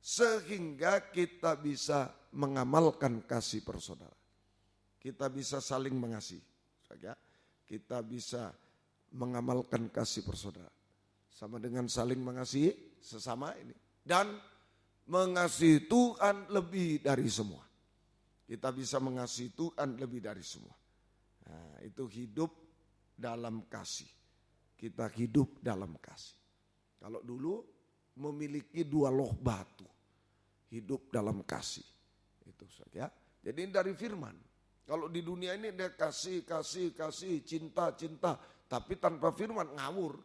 Sehingga kita bisa mengamalkan kasih persaudaraan. Kita bisa saling mengasihi. Kita bisa mengamalkan kasih persaudaraan. Sama dengan saling mengasihi sesama ini. Dan mengasihi Tuhan lebih dari semua. Kita bisa mengasihi Tuhan lebih dari semua. Nah, itu hidup dalam kasih. Kita hidup dalam kasih. Kalau dulu memiliki 2 loh batu. Hidup dalam kasih. Itu saja. Jadi dari firman. Kalau di dunia ini dia kasih, cinta. Tapi tanpa firman ngawur.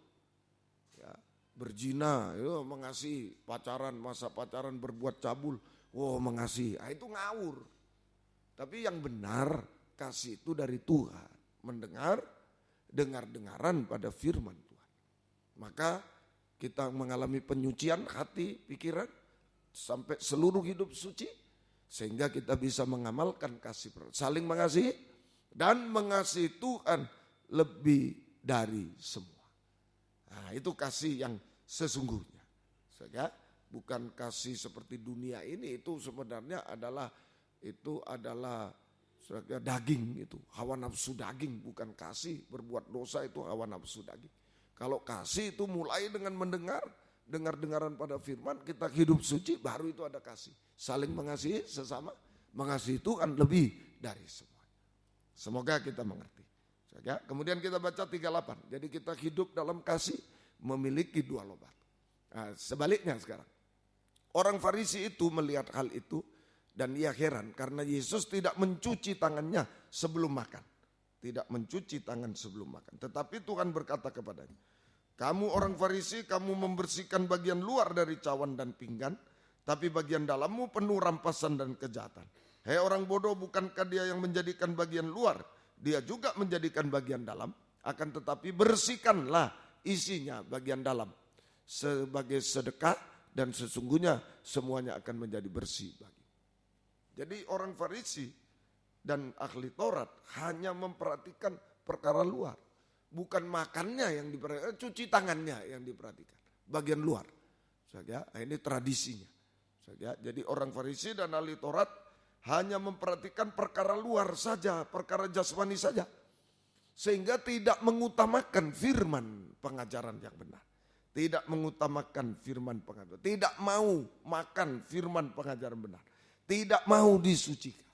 Ya, berzina, mengasihi, pacaran, masa pacaran berbuat cabul. Mengasihi, itu ngawur. Tapi yang benar kasih itu dari Tuhan. Dengar-dengaran pada firman Tuhan. Maka kita mengalami penyucian hati, pikiran, sampai seluruh hidup suci. Sehingga kita bisa mengamalkan kasih, saling mengasihi dan mengasihi Tuhan lebih dari semua. Nah, itu kasih yang sesungguhnya. Sehingga bukan kasih seperti dunia ini, itu sebenarnya adalah daging itu, hawa nafsu daging, bukan kasih. Berbuat dosa itu hawa nafsu daging. Kalau kasih itu mulai dengan dengar-dengaran pada firman, kita hidup suci, baru itu ada kasih. Saling mengasihi sesama, mengasihi Tuhan lebih dari semua. Semoga kita mengerti. Kemudian kita baca 38. Jadi kita hidup dalam kasih, memiliki 2 loh batu. Nah, sebaliknya sekarang. Orang Farisi itu melihat hal itu dan ia heran karena Yesus tidak mencuci tangannya sebelum makan. Tidak mencuci tangan sebelum makan. Tetapi Tuhan berkata kepadanya, kamu orang Farisi, kamu membersihkan bagian luar dari cawan dan pinggan, tapi bagian dalammu penuh rampasan dan kejahatan. Hei orang bodoh, bukankah dia yang menjadikan bagian luar, dia juga menjadikan bagian dalam, akan tetapi bersihkanlah isinya bagian dalam sebagai sedekah dan sesungguhnya semuanya akan menjadi bersih bagi. Jadi orang Farisi dan ahli Taurat hanya memperhatikan perkara luar. Bukan makannya yang diperhatikan, cuci tangannya yang diperhatikan. Bagian luar. Ini tradisinya. Jadi orang Farisi dan ahli Taurat hanya memperhatikan perkara luar saja, perkara jasmani saja. Sehingga tidak mengutamakan firman pengajaran yang benar. Tidak mengutamakan firman pengajaran. Tidak mau makan firman pengajaran benar. Tidak mau disucikan.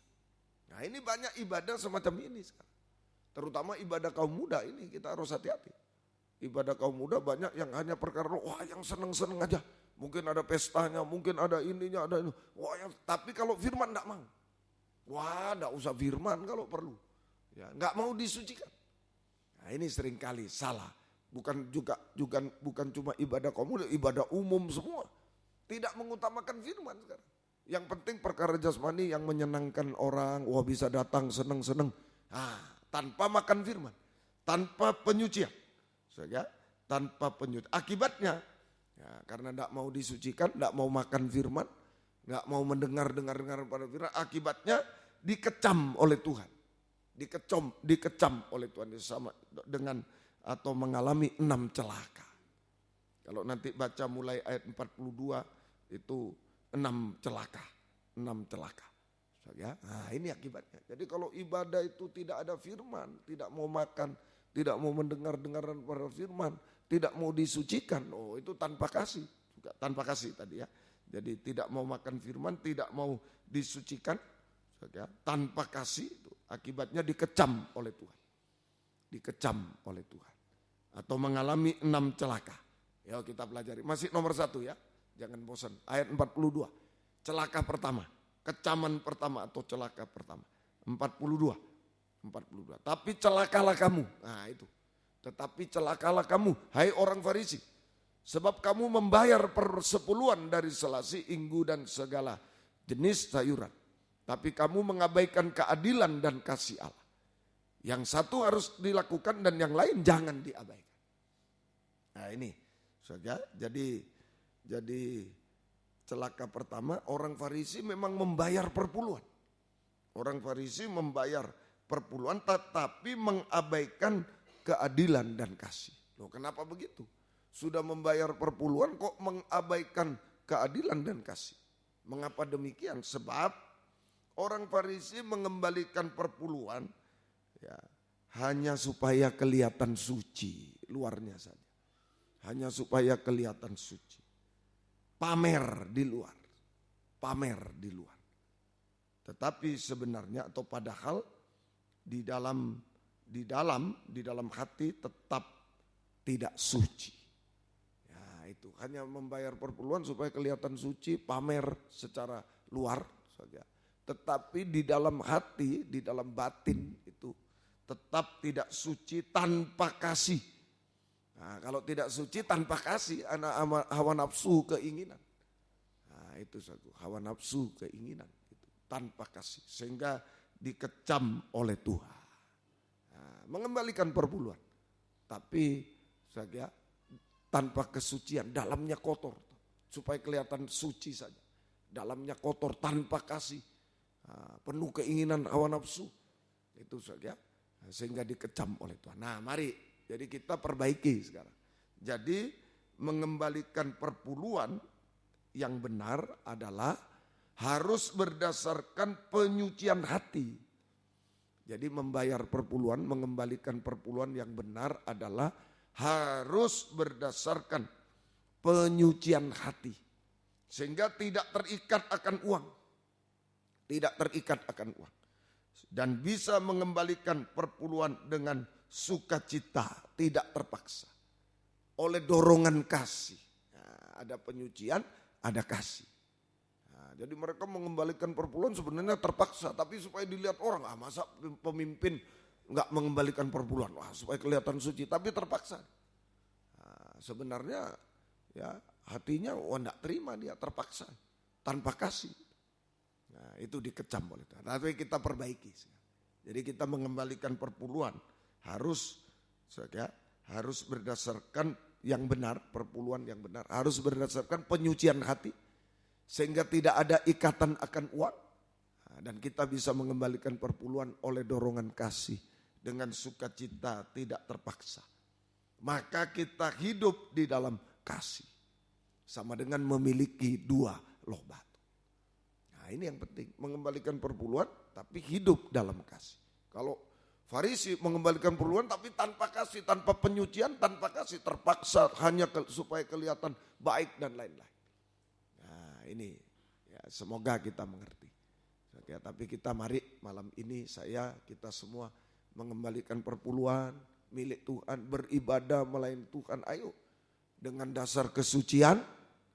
Nah, ini banyak ibadah semacam ini sekarang. Terutama ibadah kaum muda ini kita harus hati-hati. Ibadah kaum muda banyak yang hanya perkara yang seneng-seneng aja. Mungkin ada pestanya, mungkin ada ininya, ada ini. Tapi kalau firman enggak mau. Enggak usah firman kalau perlu. Ya, enggak mau disucikan. Nah, ini seringkali salah. Bukan cuma ibadah kaum muda, ibadah umum semua. Tidak mengutamakan firman sekarang. Yang penting perkara jasmani yang menyenangkan orang, bisa datang seneng-seneng. Tanpa makan firman, tanpa penyucian. Tanpa penyucian. Akibatnya, karena tidak mau disucikan, tidak mau makan firman, tidak mau mendengar pada firman, akibatnya dikecam oleh Tuhan. Dikecam oleh Tuhan sama dengan atau mengalami 6 celaka. Kalau nanti baca mulai ayat 42 itu 6 celaka. 6 celaka. Nah, ini akibatnya. Jadi kalau ibadah itu tidak ada firman, tidak mau makan, tidak mau mendengar-dengaran pada firman, tidak mau disucikan, itu tanpa kasih. Juga tanpa kasih tadi ya. Jadi tidak mau makan firman, tidak mau disucikan, tanpa kasih itu akibatnya dikecam oleh Tuhan. Dikecam oleh Tuhan. Atau mengalami 6 celaka. Ya kita pelajari. Masih nomor 1 ya. Jangan bosan. Ayat 42. Celaka pertama. Kecaman pertama atau celaka pertama. 42. Tapi celakalah kamu. Nah itu. Tetapi celakalah kamu, hai orang Farisi. Sebab kamu membayar persepuluhan dari selasi, inggu dan segala jenis sayuran. Tapi kamu mengabaikan keadilan dan kasih Allah. Yang satu harus dilakukan dan yang lain jangan diabaikan. Nah ini saja. Jadi celaka pertama, orang Farisi memang membayar perpuluhan. Orang Farisi membayar perpuluhan tetapi mengabaikan keadilan dan kasih. Loh, kenapa begitu? Sudah membayar perpuluhan kok mengabaikan keadilan dan kasih. Mengapa demikian? Sebab orang Farisi mengembalikan perpuluhan ya, hanya supaya kelihatan suci, luarnya saja. Hanya supaya kelihatan suci. Pamer di luar. Tetapi sebenarnya atau padahal di dalam hati tetap tidak suci. Ya, itu hanya membayar perpuluhan supaya kelihatan suci, pamer secara luar saja. Tetapi di dalam hati, di dalam batin itu tetap tidak suci tanpa kasih. Nah, kalau tidak suci tanpa kasih, anak hawa nafsu keinginan. Nah, itu satu hawa nafsu keinginan itu tanpa kasih sehingga dikecam oleh Tuhan. Mengembalikan perpuluhan, tapi saja tanpa kesucian, dalamnya kotor, supaya kelihatan suci saja. Dalamnya kotor tanpa kasih, penuh keinginan hawa nafsu, itu saja sehingga dikecam oleh Tuhan. Nah, mari jadi kita perbaiki sekarang. Jadi mengembalikan perpuluhan yang benar adalah harus berdasarkan penyucian hati. Jadi membayar perpuluhan, mengembalikan perpuluhan yang benar adalah harus berdasarkan penyucian hati. Sehingga tidak terikat akan uang. Dan bisa mengembalikan perpuluhan dengan sukacita, tidak terpaksa. Oleh dorongan kasih. Nah, ada penyucian, ada kasih. Jadi mereka mengembalikan perpuluhan sebenarnya terpaksa, tapi supaya dilihat orang, masa pemimpin nggak mengembalikan perpuluhan, supaya kelihatan suci, tapi terpaksa. Sebenarnya ya hatinya nggak terima, dia terpaksa tanpa kasih. Nah, itu dikecam oleh Tuhan. Tapi kita perbaiki. Jadi kita mengembalikan perpuluhan harus berdasarkan yang benar, perpuluhan yang benar harus berdasarkan penyucian hati. Sehingga tidak ada ikatan akan uang. Dan kita bisa mengembalikan perpuluhan oleh dorongan kasih. Dengan sukacita tidak terpaksa. Maka kita hidup di dalam kasih. Sama dengan memiliki 2 loh batu. Nah ini yang penting. Mengembalikan perpuluhan tapi hidup dalam kasih. Kalau Farisi mengembalikan perpuluhan tapi tanpa kasih, tanpa penyucian, tanpa kasih. Terpaksa hanya supaya kelihatan baik dan lain-lain. Ini ya, semoga kita mengerti. Ya, tapi kita mari malam ini kita semua mengembalikan perpuluhan milik Tuhan, beribadah melayani Tuhan. Ayo dengan dasar kesucian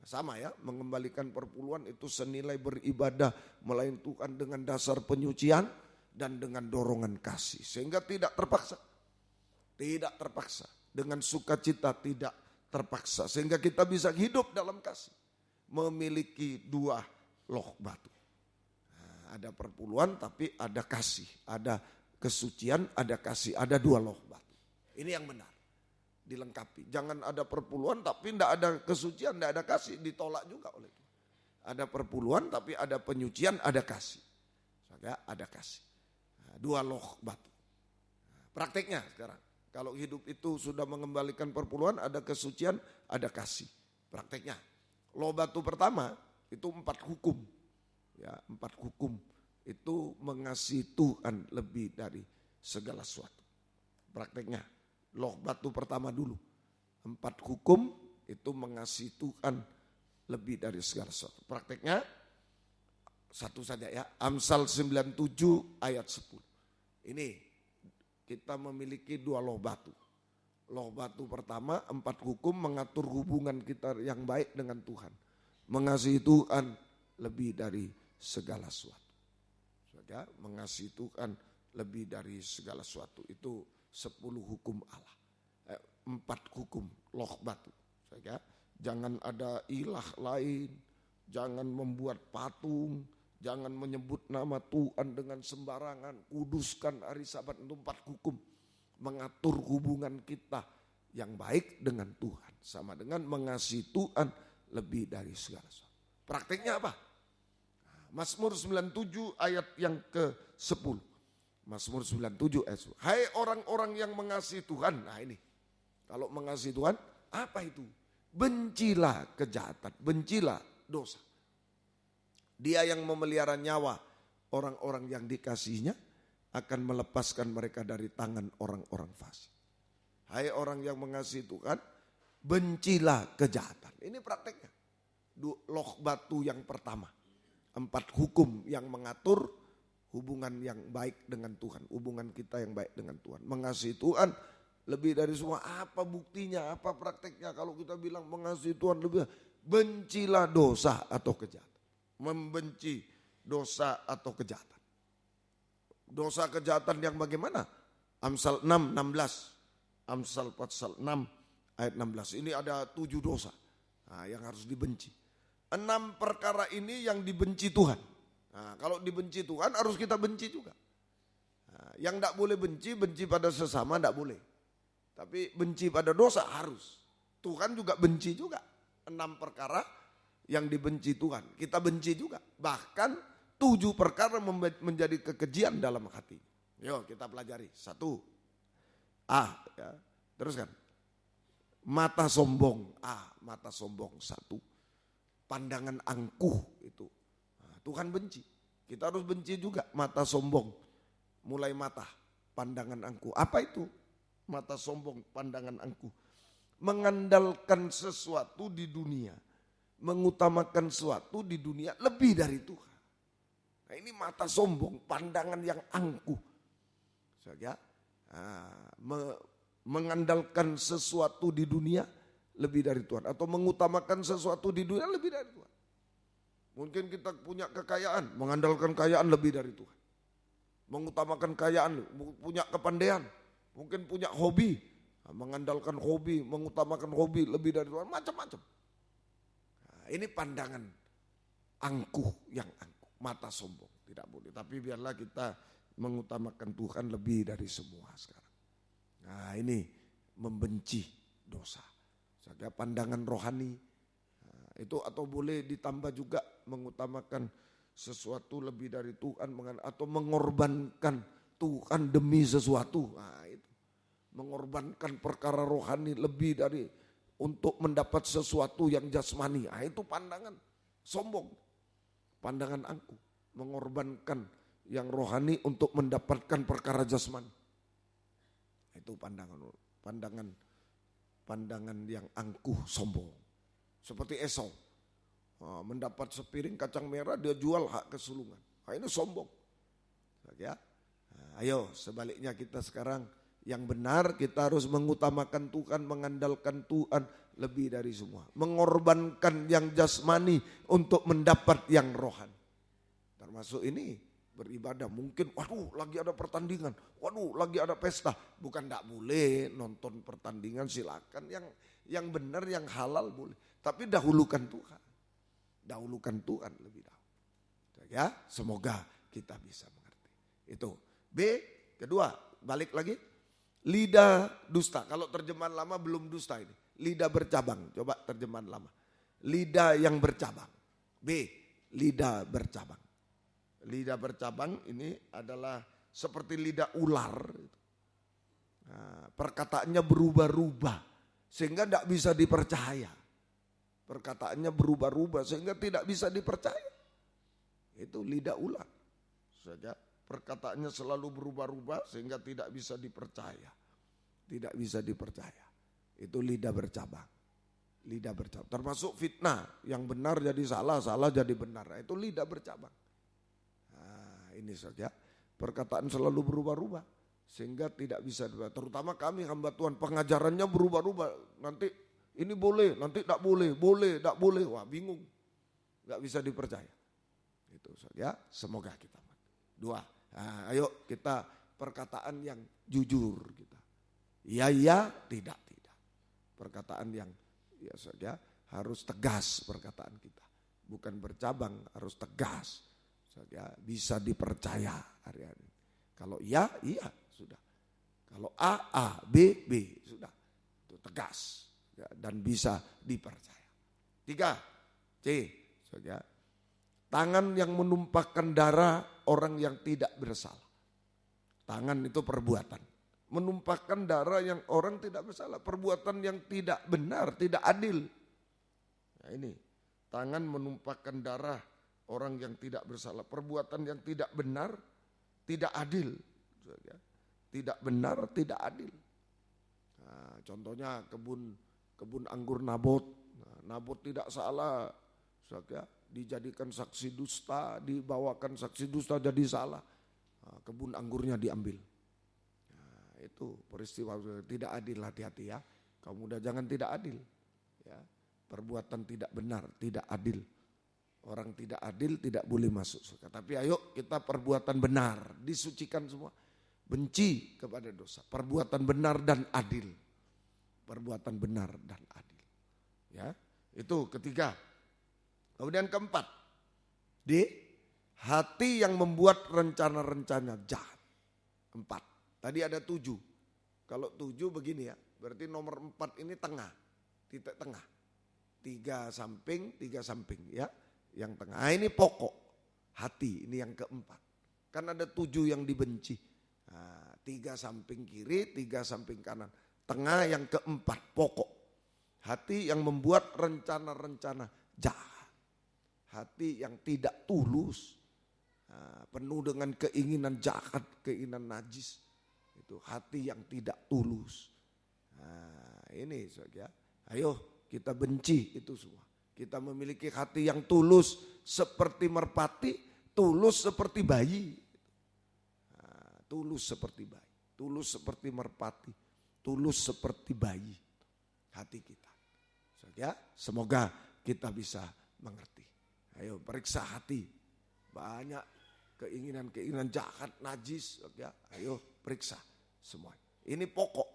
sama ya, mengembalikan perpuluhan itu senilai beribadah melayani Tuhan dengan dasar penyucian dan dengan dorongan kasih sehingga tidak terpaksa. Dengan sukacita tidak terpaksa sehingga kita bisa hidup dalam kasih. Memiliki 2 loh batu. Nah, ada perpuluhan tapi ada kasih, ada kesucian, ada kasih, ada 2 loh batu. Ini yang benar, dilengkapi. Jangan ada perpuluhan tapi tidak ada kesucian, tidak ada kasih, ditolak juga oleh Tuhan. Ada perpuluhan tapi ada penyucian, ada kasih. Ada kasih. Nah, 2 loh batu. Nah, prakteknya sekarang, kalau hidup itu sudah mengembalikan perpuluhan, ada kesucian, ada kasih. Prakteknya. Loh batu pertama itu 4 hukum. Ya, 4 hukum itu mengasihi Tuhan lebih dari segala sesuatu. Prakteknya loh batu pertama dulu. 4 hukum itu mengasihi Tuhan lebih dari segala sesuatu. Prakteknya satu saja ya. Amsal 97 ayat 10. Ini kita memiliki 2 loh batu. Loh batu pertama 4 hukum mengatur hubungan kita yang baik dengan Tuhan. Mengasihi Tuhan lebih dari segala sesuatu. Ya, mengasihi Tuhan lebih dari segala sesuatu. Itu 10 hukum Allah. 4 hukum loh batu. Ya, jangan ada ilah lain, jangan membuat patung, jangan menyebut nama Tuhan dengan sembarangan, kuduskan hari Sabat. Itu 4 hukum. Mengatur hubungan kita yang baik dengan Tuhan. Sama dengan mengasihi Tuhan lebih dari segala sesuatu. Praktiknya apa? Mazmur 97 ayat yang ke-10. Mazmur 97 ayat 10. Hai orang-orang yang mengasihi Tuhan. Nah ini, kalau mengasihi Tuhan, apa itu? Bencilah kejahatan, bencilah dosa. Dia yang memelihara nyawa orang-orang yang dikasihinya akan melepaskan mereka dari tangan orang-orang fasik. Hai orang yang mengasihi Tuhan, bencilah kejahatan. Ini prakteknya. Loh batu yang pertama. 4 hukum yang mengatur hubungan yang baik dengan Tuhan. Hubungan kita yang baik dengan Tuhan. Mengasihi Tuhan lebih dari semua. Apa buktinya, apa prakteknya kalau kita bilang mengasihi Tuhan lebih. Bencilah dosa atau kejahatan. Membenci dosa atau kejahatan. Dosa kejahatan yang bagaimana? Amsal 6:16. Amsal pasal 6 ayat 16. Ini ada 7 dosa yang harus dibenci. 6 perkara ini yang dibenci Tuhan. Nah, kalau dibenci Tuhan harus kita benci juga. Nah, yang tidak boleh benci pada sesama tidak boleh. Tapi benci pada dosa harus. Tuhan juga benci juga. 6 perkara yang dibenci Tuhan. Kita benci juga. Bahkan 7 perkara menjadi kekejian dalam hati. Yuk kita pelajari. 1. Ya. Teruskan. Mata sombong. Mata sombong. 1. Pandangan angkuh itu. Nah, Tuhan benci. Kita harus benci juga mata sombong. Mulai mata, pandangan angkuh. Apa itu? Mata sombong, pandangan angkuh. Mengandalkan sesuatu di dunia. Mengutamakan sesuatu di dunia lebih dari Tuhan. Nah, ini mata sombong, pandangan yang angkuh. Saja, mengandalkan sesuatu di dunia lebih dari Tuhan. Atau mengutamakan sesuatu di dunia lebih dari Tuhan. Mungkin kita punya kekayaan, mengandalkan kekayaan lebih dari Tuhan. Mengutamakan kekayaan, punya kepandaian, mungkin punya hobi, mengandalkan hobi, mengutamakan hobi lebih dari Tuhan, macam-macam. Nah, ini pandangan angkuh yang angkuh, mata sombong, tidak boleh. Tapi biarlah kita mengutamakan Tuhan lebih dari semua sekarang. Nah ini membenci dosa. Saja pandangan rohani itu, atau boleh ditambah juga mengutamakan sesuatu lebih dari Tuhan, atau mengorbankan Tuhan demi sesuatu. Nah, itu mengorbankan perkara rohani lebih dari untuk mendapat sesuatu yang jasmani. Nah, itu pandangan sombong, pandangan angkuh, mengorbankan yang rohani untuk mendapatkan perkara jasmani. Itu pandangan yang angkuh, sombong. Seperti Esau, mendapat sepiring kacang merah dia jual hak kesulungan. Nah, ini sombong. Ya, ayo sebaliknya kita sekarang yang benar, kita harus mengutamakan Tuhan, mengandalkan Tuhan lebih dari semua. Mengorbankan yang jasmani untuk mendapat yang rohani. Termasuk ini beribadah, mungkin waduh lagi ada pertandingan, waduh lagi ada pesta, bukan tidak boleh nonton pertandingan, silakan, yang benar yang halal boleh, tapi dahulukan Tuhan lebih dahulu. Ya, semoga kita bisa mengerti. Itu. B, kedua, balik lagi, lidah dusta. Kalau terjemahan lama belum dusta ini, lidah bercabang. Coba terjemahan lama, lidah yang bercabang. B, lidah bercabang. Lidah bercabang ini adalah seperti lidah ular. Nah, perkataannya berubah-ubah sehingga tidak bisa dipercaya. Perkataannya berubah-ubah sehingga tidak bisa dipercaya. Itu lidah ular. Saja perkataannya selalu berubah-ubah sehingga tidak bisa dipercaya. Tidak bisa dipercaya. Itu lidah bercabang. Lidah bercabang. Termasuk fitnah, yang benar jadi salah, salah jadi benar. Itu lidah bercabang. Ini saja, perkataan selalu berubah-ubah sehingga tidak bisa, terutama kami hamba Tuhan, pengajarannya berubah-ubah, nanti ini boleh, nanti tidak boleh, tidak boleh, wah bingung, nggak bisa dipercaya. Itu saja, semoga kita 2. Nah, ayo kita perkataan yang jujur kita. Iya, tidak. Perkataan yang ya saja harus tegas perkataan kita. Bukan bercabang, harus tegas. Saja bisa dipercaya hari-hari. Kalau iya, sudah. Kalau A, B, sudah. Itu tegas ya, dan bisa dipercaya. 3, C, saja. Tangan yang menumpahkan darah orang yang tidak bersalah. Tangan itu perbuatan. Menumpahkan darah yang orang tidak bersalah. Perbuatan yang tidak benar, tidak adil. Nah ini, tangan menumpahkan darah orang yang tidak bersalah. Perbuatan yang tidak benar, tidak adil. Tidak benar, tidak adil. Nah, contohnya kebun anggur Nabot. Nah, Nabot tidak salah. Dijadikan saksi dusta, dibawakan saksi dusta jadi salah. Nah, kebun anggurnya diambil. Nah, itu peristiwa tidak adil, hati-hati ya. Kamu muda jangan tidak adil. Ya, perbuatan tidak benar, tidak adil. Orang tidak adil tidak boleh masuk surga. Tapi ayo kita perbuatan benar, disucikan semua. Benci kepada dosa, perbuatan benar dan adil. Perbuatan benar dan adil. Ya, itu ketiga. Kemudian keempat, D, hati yang membuat rencana-rencana jahat. 4. Tadi ada 7. Kalau 7 begini ya, berarti nomor 4 ini tengah, titik tengah. 3 samping ya, yang tengah. Nah, ini pokok hati, ini yang keempat. Kan ada 7 yang dibenci. Nah, 3 samping kiri, 3 samping kanan. Tengah yang keempat, pokok. Hati yang membuat rencana-rencana jahat. Hati yang tidak tulus, penuh dengan keinginan jahat, keinginan najis. Itu hati yang tidak tulus. Nah, ini saja. Ayo kita benci itu semua. Kita memiliki hati yang tulus seperti merpati, tulus seperti bayi. Nah, tulus seperti bayi, tulus seperti merpati, tulus seperti bayi. Hati kita. Saja, semoga kita bisa mengerti. Ayo periksa hati, banyak keinginan-keinginan jahat, najis, ya. Ayo periksa semua. Ini pokok.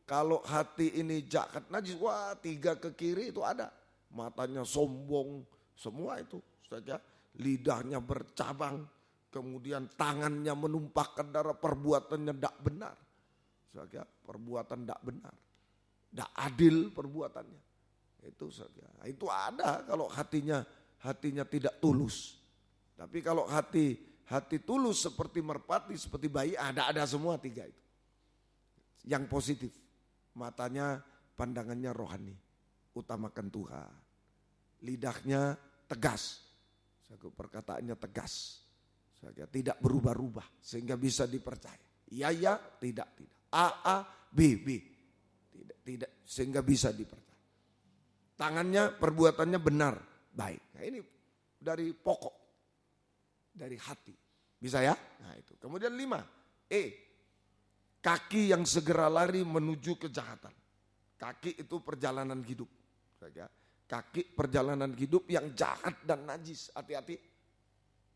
Kalau hati ini jahat, najis, wah 3 ke kiri itu ada. Matanya sombong, semua itu saja. Lidahnya bercabang, kemudian tangannya menumpahkan darah, perbuatannya tidak benar. Saja, perbuatan tidak benar, tidak adil perbuatannya. Itu saja. Itu ada kalau hatinya tidak tulus. Tapi kalau hati tulus seperti merpati, seperti bayi, ada semua 3 itu. Yang positif, matanya pandangannya rohani, utamakan Tuhan. Lidahnya tegas, perkataannya tegas, tidak berubah-ubah sehingga bisa dipercaya. Iya, tidak. A, B, tidak sehingga bisa dipercaya. Tangannya, perbuatannya benar, baik. Nah ini dari pokok, dari hati. Bisa ya? Nah itu. Kemudian 5, E, kaki yang segera lari menuju kejahatan. Kaki itu perjalanan hidup. Kaki perjalanan hidup yang jahat dan najis. Hati-hati.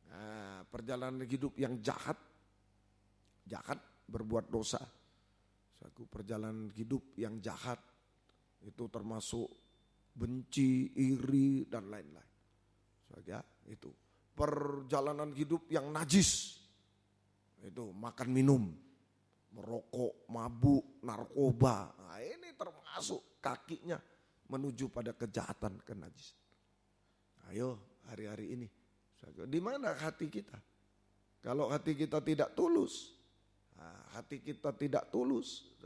Nah, perjalanan hidup yang jahat berbuat dosa. Perjalanan hidup yang jahat itu termasuk benci, iri, dan lain-lain. Saja itu. Perjalanan hidup yang najis, itu makan minum, merokok, mabuk, narkoba. Nah, ini termasuk kakinya menuju pada kejahatan, kenajisan. Ayo hari-hari ini, di mana hati kita? Kalau hati kita tidak tulus, hati kita tidak tulus,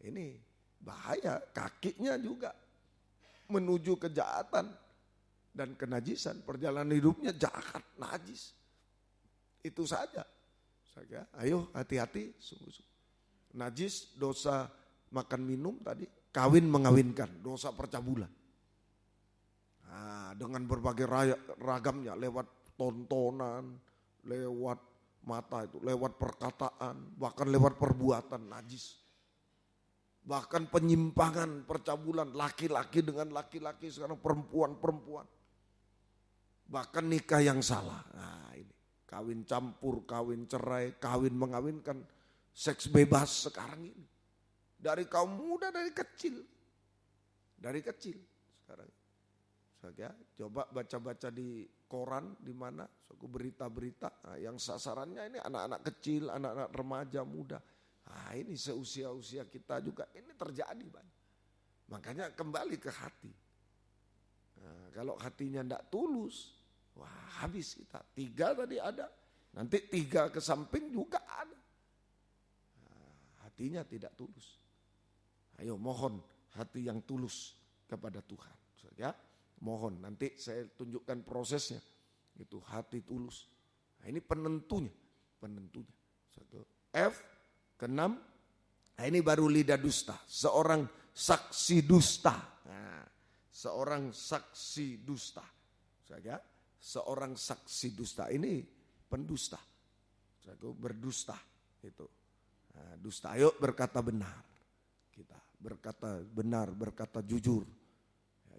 ini bahaya. Kakinya juga menuju kejahatan dan kenajisan. Perjalanan hidupnya jahat, najis. Itu saja. Ayo hati-hati, sungguh-sungguh. Najis, dosa makan minum tadi, kawin mengawinkan, dosa percabulan. Nah, dengan berbagai ragamnya, lewat tontonan, lewat mata itu, lewat perkataan, bahkan lewat perbuatan najis. Bahkan penyimpangan, percabulan, laki-laki dengan laki-laki, sekarang perempuan-perempuan. Bahkan nikah yang salah. Nah ini, kawin campur, kawin cerai, kawin mengawinkan, seks bebas sekarang ini. Dari kaum muda, dari kecil sekarang. Saya coba baca-baca di koran di mana, suatu berita-berita yang sasarannya ini anak-anak kecil, anak-anak remaja muda. Nah, ini seusia-usia kita juga ini terjadi banyak. Makanya kembali ke hati. Nah, kalau hatinya tidak tulus, wah habis kita. 3 tadi ada, nanti 3 ke samping juga ada. Nah, hatinya tidak tulus. Ayo mohon hati yang tulus kepada Tuhan. Ya, mohon nanti saya tunjukkan prosesnya. Itu hati tulus. Nah, ini penentunya. Satu. F, ke-6. Nah, ini baru lidah dusta. Seorang saksi dusta. Nah, seorang saksi dusta. Ya, seorang saksi dusta. Ini pendusta. Berdusta. Itu. Nah, dusta. Ayo berkata benar. Kita berkata benar, berkata jujur.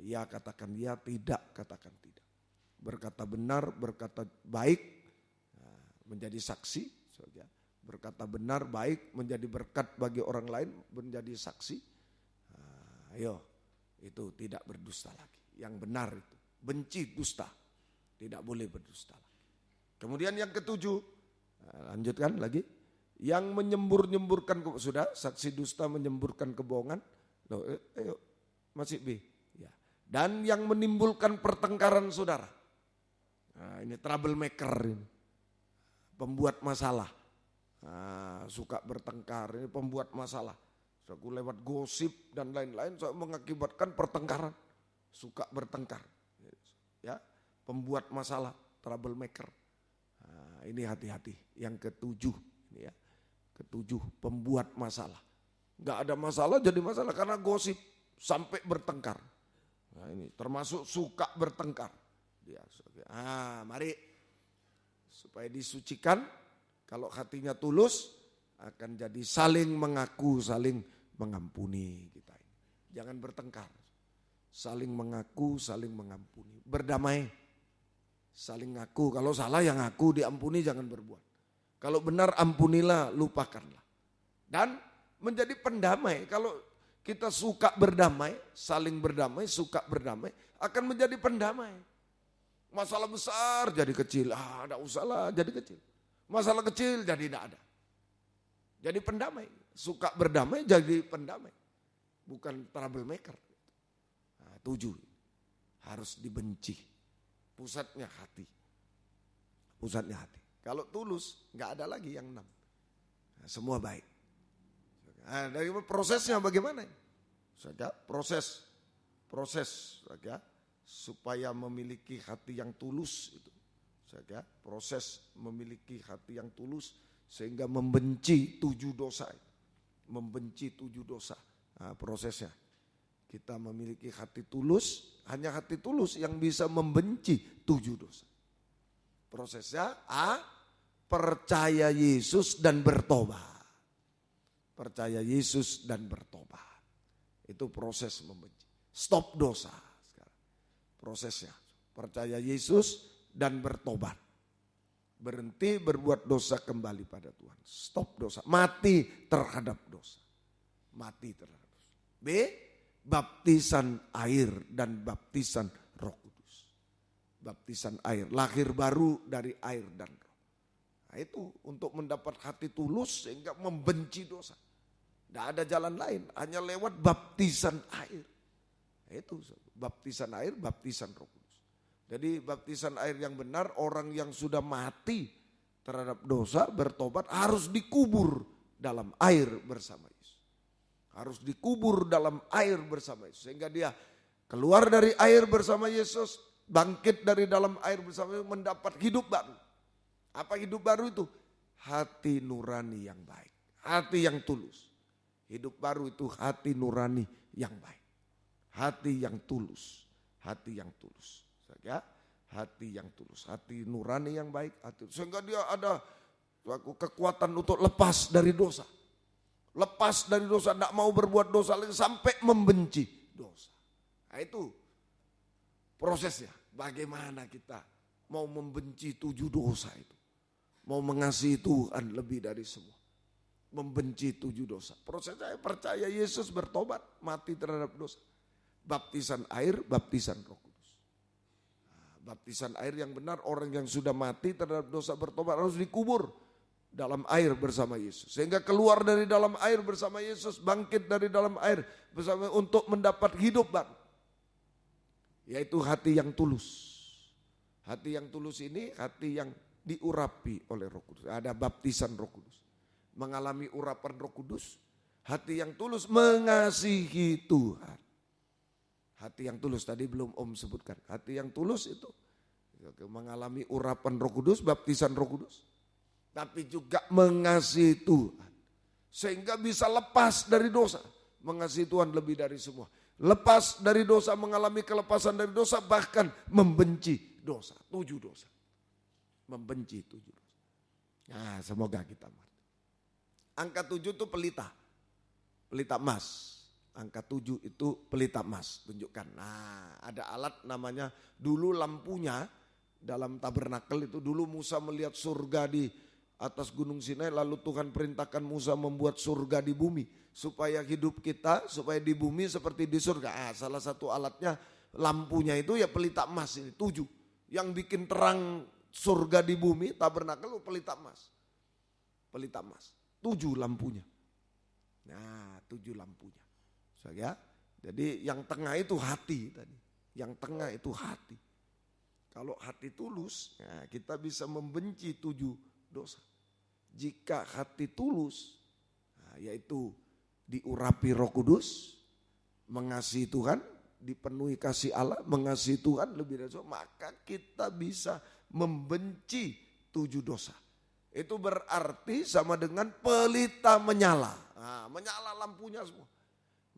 Ya katakan ya, tidak katakan tidak. Berkata benar, berkata baik, menjadi saksi. Berkata benar, baik, menjadi berkat bagi orang lain, menjadi saksi. Ayo, itu tidak berdusta lagi. Yang benar itu, benci dusta, tidak boleh berdusta lagi. Kemudian yang ke-7, lanjutkan lagi. Yang menyembur-nyemburkan, sudah saksi dusta menyemburkan kebohongan. Loh, ayo, masih B. Ya. Dan yang menimbulkan pertengkaran saudara. Nah, ini troublemaker ini. Pembuat masalah. Nah, suka bertengkar, ini pembuat masalah. Aku lewat gosip dan lain-lain mengakibatkan pertengkaran. Suka bertengkar. Ya, pembuat masalah, troublemaker. Nah, ini hati-hati. Yang ke-7 ini ya. Ke-7, pembuat masalah. Enggak ada masalah jadi masalah karena gosip sampai bertengkar. Nah, ini termasuk suka bertengkar. Mari supaya disucikan, kalau hatinya tulus akan jadi saling mengaku, saling mengampuni kita ini. Jangan bertengkar. Saling mengaku, saling mengampuni. Berdamai. Saling ngaku, kalau salah yang ngaku, diampuni, jangan berbuat. Kalau benar ampunilah, lupakanlah. Dan menjadi pendamai. Kalau kita suka berdamai, saling berdamai, suka berdamai, akan menjadi pendamai. Masalah besar jadi kecil, tidak usahlah jadi kecil. Masalah kecil jadi tidak ada. Jadi pendamai, suka berdamai jadi pendamai. Bukan troublemaker. 7, harus dibenci. Pusatnya hati. Pusatnya hati. Kalau tulus, nggak ada lagi yang 6. Nah, semua baik. Nah, dari prosesnya bagaimana? Proses, supaya memiliki hati yang tulus itu. Proses memiliki hati yang tulus sehingga membenci 7 dosa. Membenci 7 dosa. Nah, prosesnya. Kita memiliki hati tulus, hanya hati tulus yang bisa membenci 7 dosa. Prosesnya A, percaya Yesus dan bertobat. Percaya Yesus dan bertobat. Itu proses membenci. Stop dosa sekarang. Prosesnya percaya Yesus dan bertobat. Berhenti berbuat dosa, kembali pada Tuhan. Stop dosa, mati terhadap dosa. Mati terhadap dosa. B, baptisan air dan baptisan Roh Kudus. Baptisan air, lahir baru dari air dan roh. Nah, itu untuk mendapat hati tulus sehingga membenci dosa. Tidak ada jalan lain, hanya lewat baptisan air. Nah, itu baptisan air, baptisan Roh Kudus. Jadi baptisan air yang benar, orang yang sudah mati terhadap dosa, bertobat, harus dikubur dalam air bersama Yesus. Harus dikubur dalam air bersama Yesus. Sehingga dia keluar dari air bersama Yesus, bangkit dari dalam air bersama Yesus, mendapat hidup baru. Apa hidup baru itu? Hati nurani yang baik. Hati yang tulus. Hidup baru itu hati nurani yang baik. Hati yang tulus. Hati yang tulus. Hati yang tulus. Hati nurani yang baik. Sehingga dia ada kekuatan untuk lepas dari dosa. Lepas dari dosa, tidak mau berbuat dosa lagi sampai membenci dosa. Nah, itu prosesnya. Bagaimana kita mau membenci 7 dosa itu. Mau mengasihi Tuhan lebih dari semua. Membenci 7 dosa. Proses saya percaya Yesus bertobat, mati terhadap dosa. Baptisan air, baptisan Roh Kudus. Baptisan air yang benar, orang yang sudah mati terhadap dosa bertobat harus dikubur dalam air bersama Yesus. Sehingga keluar dari dalam air bersama Yesus, bangkit dari dalam air bersama untuk mendapat hidup baru. Yaitu hati yang tulus. Hati yang tulus ini hati yang diurapi oleh Roh Kudus. Ada baptisan Roh Kudus. Mengalami urapan Roh Kudus. Hati yang tulus mengasihi Tuhan. Hati yang tulus tadi belum Om sebutkan. Hati yang tulus itu mengalami urapan Roh Kudus, baptisan Roh Kudus. Tapi juga mengasihi Tuhan. Sehingga bisa lepas dari dosa. Mengasihi Tuhan lebih dari semua. Lepas dari dosa, mengalami kelepasan dari dosa, bahkan membenci dosa. 7 dosa. Membenci 7 dosa. Nah, semoga kita mengerti. Angka 7 itu pelita. Pelita emas. Angka 7 itu pelita emas, tunjukkan. Nah, ada alat namanya, dulu lampunya dalam tabernakel itu, dulu Musa melihat surga di atas gunung Sinai, lalu Tuhan perintahkan Musa membuat surga di bumi. Supaya hidup kita, supaya di bumi seperti di surga. Salah satu alatnya, lampunya itu ya pelita emas ini, 7. Yang bikin terang surga di bumi, tabernakel pelita emas. Pelita emas, 7 lampunya. Nah, 7 lampunya. Ya, jadi yang tengah itu hati tadi. Yang tengah itu hati. Kalau hati tulus, ya kita bisa membenci 7 dosa. Jika hati tulus, nah, yaitu diurapi Roh Kudus, mengasihi Tuhan, dipenuhi kasih Allah, mengasihi Tuhan lebih dari semua, maka kita bisa membenci 7 dosa. Itu berarti sama dengan pelita menyala. Nah, menyala lampunya semua.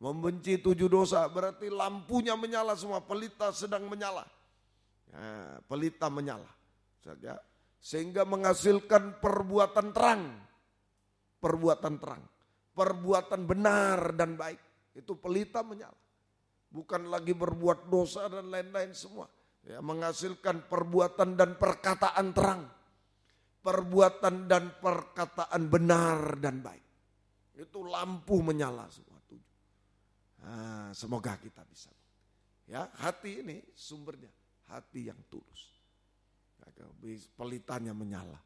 Membenci 7 dosa berarti lampunya menyala semua, pelita sedang menyala. Nah, pelita menyala. Sehingga menghasilkan perbuatan terang. Perbuatan terang. Perbuatan benar dan baik. Itu pelita menyala. Bukan lagi berbuat dosa dan lain-lain semua. Ya, menghasilkan perbuatan dan perkataan terang. Perbuatan dan perkataan benar dan baik. Itu lampu menyala semua. Nah, semoga kita bisa. Ya, hati ini sumbernya hati yang tulus. Pelitanya menyala,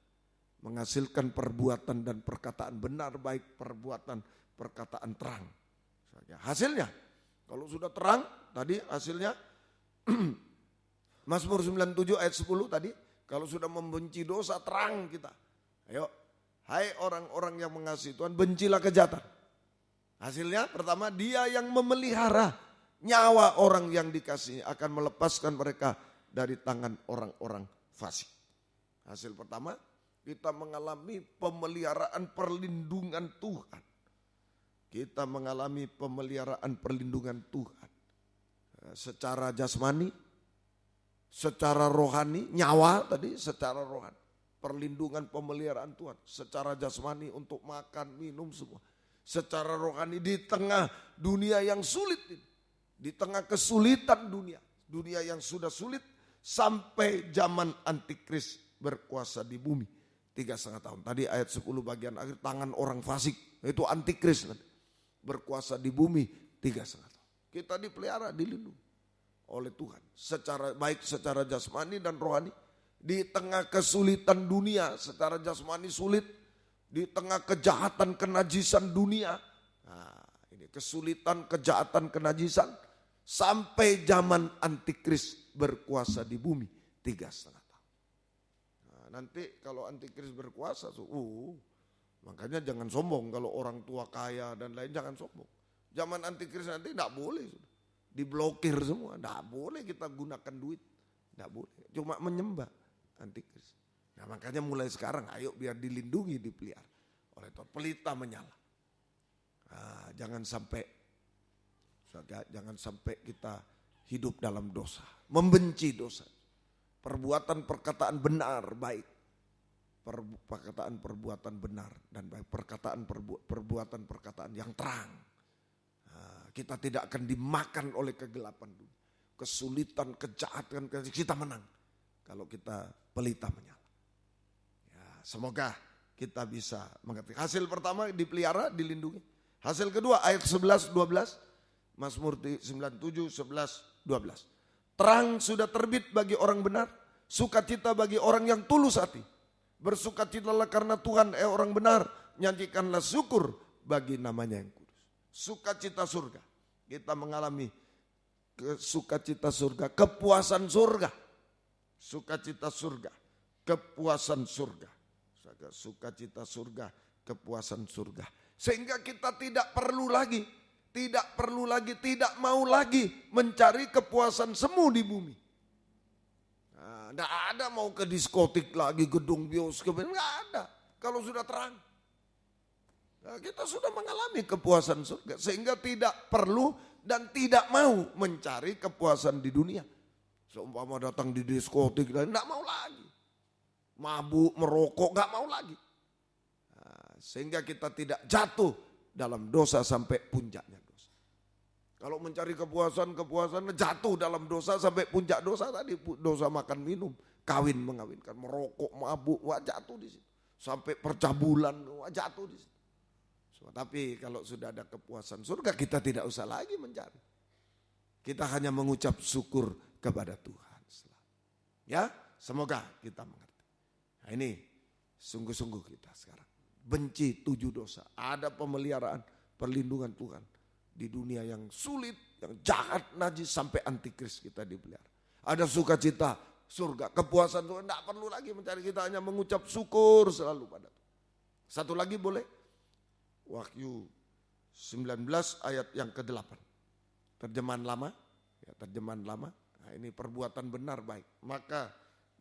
menghasilkan perbuatan dan perkataan benar baik, perbuatan perkataan terang. Hasilnya, kalau sudah terang, tadi hasilnya Mazmur 97 ayat 10 tadi, kalau sudah membenci dosa terang kita. Ayo, hai orang-orang yang mengasihi Tuhan, bencilah kejahatan. Hasilnya pertama, dia yang memelihara nyawa orang yang dikasihi akan melepaskan mereka dari tangan orang-orang fasik. Hasil pertama, kita mengalami pemeliharaan perlindungan Tuhan. Kita mengalami pemeliharaan perlindungan Tuhan. Secara jasmani, secara rohani, nyawa tadi secara rohani. Perlindungan pemeliharaan Tuhan. Secara jasmani untuk makan, minum semua. Secara rohani di tengah dunia yang sulit ini. Di tengah kesulitan dunia. Dunia yang sudah sulit sampai zaman antikris berkuasa di bumi. 3,5 tahun. Tadi ayat 10 bagian akhir, tangan orang fasik. Itu antikris. Berkuasa di bumi 3,5 tahun. Kita dipelihara, dilindungi oleh Tuhan. Baik secara jasmani dan rohani. Di tengah kesulitan dunia secara jasmani sulit. Di tengah kejahatan kenajisan dunia. Nah, ini kesulitan, kejahatan, kenajisan. Sampai zaman antikris berkuasa di bumi 3,5 tahun. Nah, nanti kalau antikris berkuasa, makanya jangan sombong kalau orang tua kaya dan lain, jangan sombong. Zaman antikris nanti tidak boleh. Diblokir semua, tidak boleh kita gunakan duit. Tidak boleh, cuma menyembah antikris. Nah, makanya mulai sekarang ayo biar dilindungi, dipelihara oleh Tuhan. Pelita menyala. Nah, jangan sampai kita hidup dalam dosa, membenci dosa. Perbuatan perkataan benar baik. Perbuatan benar dan baik. Perbuatan yang terang. Nah, kita tidak akan dimakan oleh kegelapan dunia. Kesulitan, kejahatan, kita menang kalau kita pelita menyala. Semoga kita bisa mengerti. Hasil pertama dipelihara, dilindungi. Hasil kedua ayat 11, 12. Mazmur 97, 11, 12. Terang sudah terbit bagi orang benar, sukacita bagi orang yang tulus hati. Bersukacitalah karena Tuhan, orang benar, nyanyikanlah syukur bagi namanya yang kudus. Sukacita surga. Kita mengalami sukacita surga, kepuasan surga. Sukacita surga, kepuasan surga. Sukacita surga, kepuasan surga. Sehingga kita tidak mau lagi mencari kepuasan semu di bumi. Tidak ada mau ke diskotik lagi, gedung bioskop, nggak ada. Kalau sudah terang. Nah, kita sudah mengalami kepuasan surga. Sehingga tidak perlu dan tidak mau mencari kepuasan di dunia. Seumpama datang di diskotik, nggak mau lagi. Mabuk, merokok, nggak mau lagi. Nah, sehingga kita tidak jatuh dalam dosa sampai puncaknya dosa. Kalau mencari kepuasan jatuh dalam dosa sampai puncak dosa tadi. Dosa makan minum, kawin mengawinkan, merokok, mabuk, wah jatuh di situ. Sampai percabulan, wah jatuh di situ. Tapi kalau sudah ada kepuasan surga, kita tidak usah lagi mencari. Kita hanya mengucap syukur kepada Tuhan. Ya, semoga kita mengerti. Nah ini sungguh-sungguh kita sekarang. Benci 7 dosa. Ada pemeliharaan, perlindungan Tuhan. Di dunia yang sulit, yang jahat, najis, sampai antikris kita dipelihara. Ada sukacita, surga, kepuasan Tuhan. Tidak perlu lagi mencari, kita hanya mengucap syukur selalu pada Tuhan. Satu lagi boleh? Wahyu 19 ayat yang ke-8. Terjemahan lama. Ya, terjemahan lama. Nah, ini perbuatan benar baik. Maka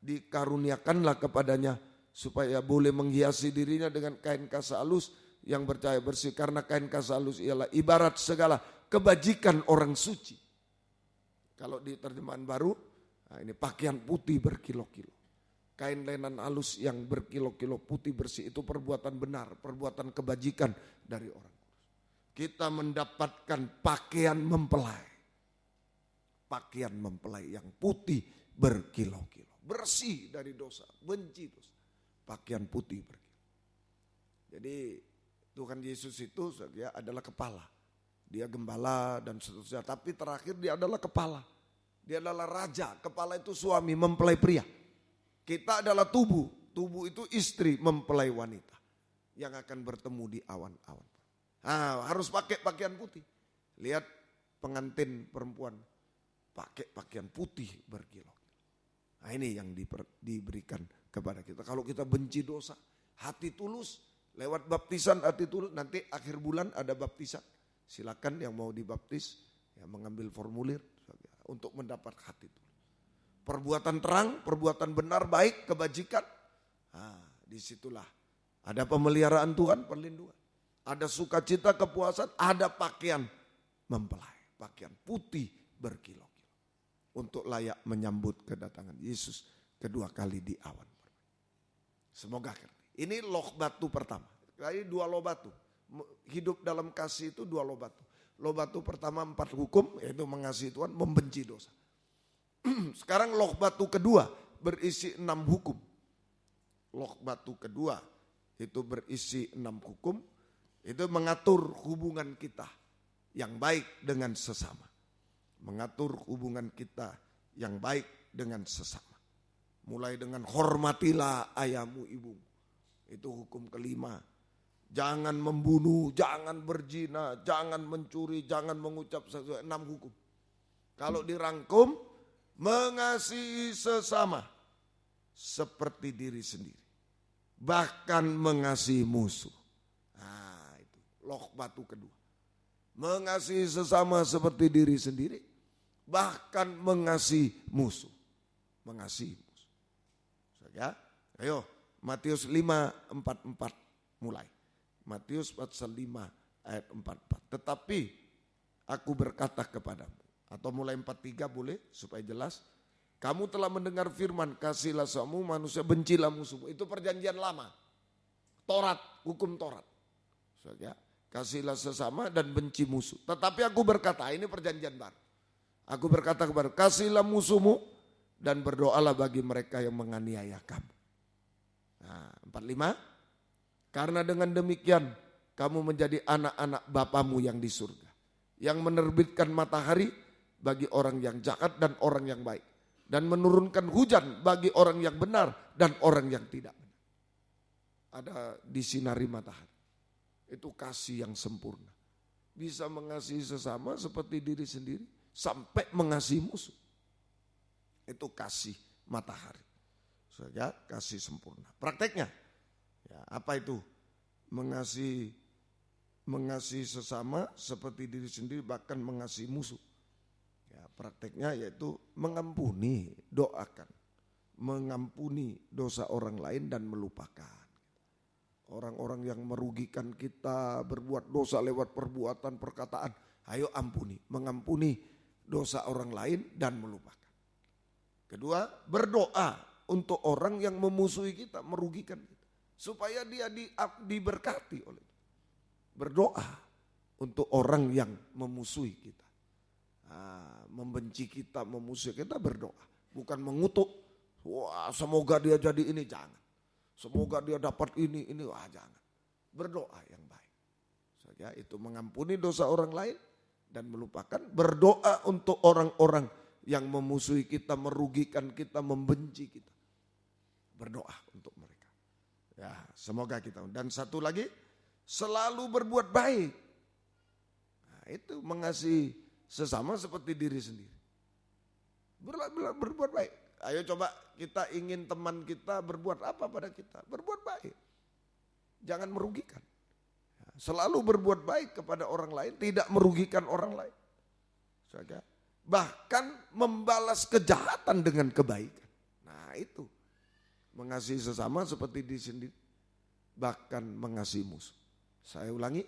dikaruniakanlah kepadanya supaya boleh menghiasi dirinya dengan kain kasa halus yang bercahaya bersih. Karena kain kasa halus ialah ibarat segala kebajikan orang suci. Kalau di terjemahan baru, nah ini pakaian putih berkilo-kilo. Kain lenan halus yang berkilo-kilo putih bersih itu perbuatan benar, perbuatan kebajikan dari orang kudus. Kita mendapatkan pakaian mempelai. Pakaian mempelai yang putih berkilo-kilo. Bersih dari dosa, benci dosa. Pakaian putih berkilo. Jadi Tuhan Yesus itu dia adalah kepala. Dia gembala dan seterusnya. Tapi terakhir dia adalah kepala. Dia adalah raja. Kepala itu suami, mempelai pria. Kita adalah tubuh. Tubuh itu istri mempelai wanita. Yang akan bertemu di awan-awan. Nah, harus pakai pakaian putih. Lihat pengantin perempuan. Pakai pakaian putih berkilo. Nah ini yang diberikan kepada kita. Kalau kita benci dosa, hati tulus. Lewat baptisan hati tulus. Nanti akhir bulan ada baptisan. Silakan yang mau dibaptis. Ya, mengambil formulir. Untuk mendapat hati tulus. Perbuatan terang, perbuatan benar, baik, kebajikan. Nah, disitulah ada pemeliharaan Tuhan, perlindungan. Ada sukacita, kepuasan, ada pakaian mempelai. Pakaian putih berkilo-kilo. Untuk layak menyambut kedatangan Yesus kedua kali di awan. Semoga ini loh batu pertama. Ini 2 loh batu. Hidup dalam kasih itu 2 loh batu. Loh batu pertama 4 hukum, yaitu mengasihi Tuhan, membenci dosa. Sekarang loh batu kedua berisi 6 hukum. Loh batu kedua itu berisi 6 hukum. Itu mengatur hubungan kita yang baik dengan sesama. Mengatur hubungan kita yang baik dengan sesama. Mulai dengan hormatilah ayahmu ibumu. Itu hukum kelima. Jangan membunuh, jangan berzina, jangan mencuri, jangan mengucap sesuatu. 6 hukum. Kalau dirangkum, mengasihi sesama seperti diri sendiri. Bahkan mengasihi musuh. Nah itu loh batu kedua. Mengasihi sesama seperti diri sendiri. Bahkan mengasihi musuh. Mengasihi musuh. Ya, ayo Matius 5:44 mulai. Matius pasal 5 ayat 44. Tetapi aku berkata kepadamu. Atau mulai 43 boleh supaya jelas. Kamu telah mendengar firman, kasihlah sesamamu manusia, bencilah musuhmu. Itu perjanjian lama. Taurat, hukum Taurat. Ya, kasihlah sesama dan benci musuh. Tetapi aku berkata, ini perjanjian baru. Aku berkata kepada, kasihlah musuhmu dan berdoalah bagi mereka yang menganiaya kamu. Nah, 45. Karena dengan demikian kamu menjadi anak-anak Bapamu yang di surga, yang menerbitkan matahari bagi orang yang jahat dan orang yang baik, dan menurunkan hujan bagi orang yang benar dan orang yang tidak benar. Ada disinari matahari. Itu kasih yang sempurna. Bisa mengasihi sesama seperti diri sendiri, sampai mengasihi musuh. Itu kasih matahari. Saja kasih sempurna. Prakteknya, ya, apa itu? Mengasihi sesama seperti diri sendiri, bahkan mengasihi musuh. Ya, prakteknya yaitu mengampuni, doakan. Mengampuni dosa orang lain dan melupakan. Orang-orang yang merugikan kita, berbuat dosa lewat perbuatan, perkataan, ayo ampuni, mengampuni dosa orang lain dan melupakan. Kedua, berdoa untuk orang yang memusuhi kita, merugikan kita, supaya dia diberkati oleh kita. Berdoa untuk orang yang memusuhi kita, membenci kita, memusuhi kita, berdoa. Bukan mengutuk, wah semoga dia jadi ini, jangan. Semoga dia dapat ini, wah jangan. Berdoa yang baik. Saja itu mengampuni dosa orang lain dan melupakan. Berdoa untuk orang-orang yang memusuhi kita, merugikan kita, membenci kita. Berdoa untuk mereka. Ya, semoga kita. Dan satu lagi, selalu berbuat baik. Nah, itu mengasihi sesama seperti diri sendiri. Berbuat baik. Ayo coba kita ingin teman kita berbuat apa pada kita? Berbuat baik. Jangan merugikan. Selalu berbuat baik kepada orang lain, tidak merugikan orang lain. Saja. Bahkan membalas kejahatan dengan kebaikan. Nah itu. Mengasihi sesama seperti diri sendiri. Bahkan mengasihi musuh. Saya ulangi.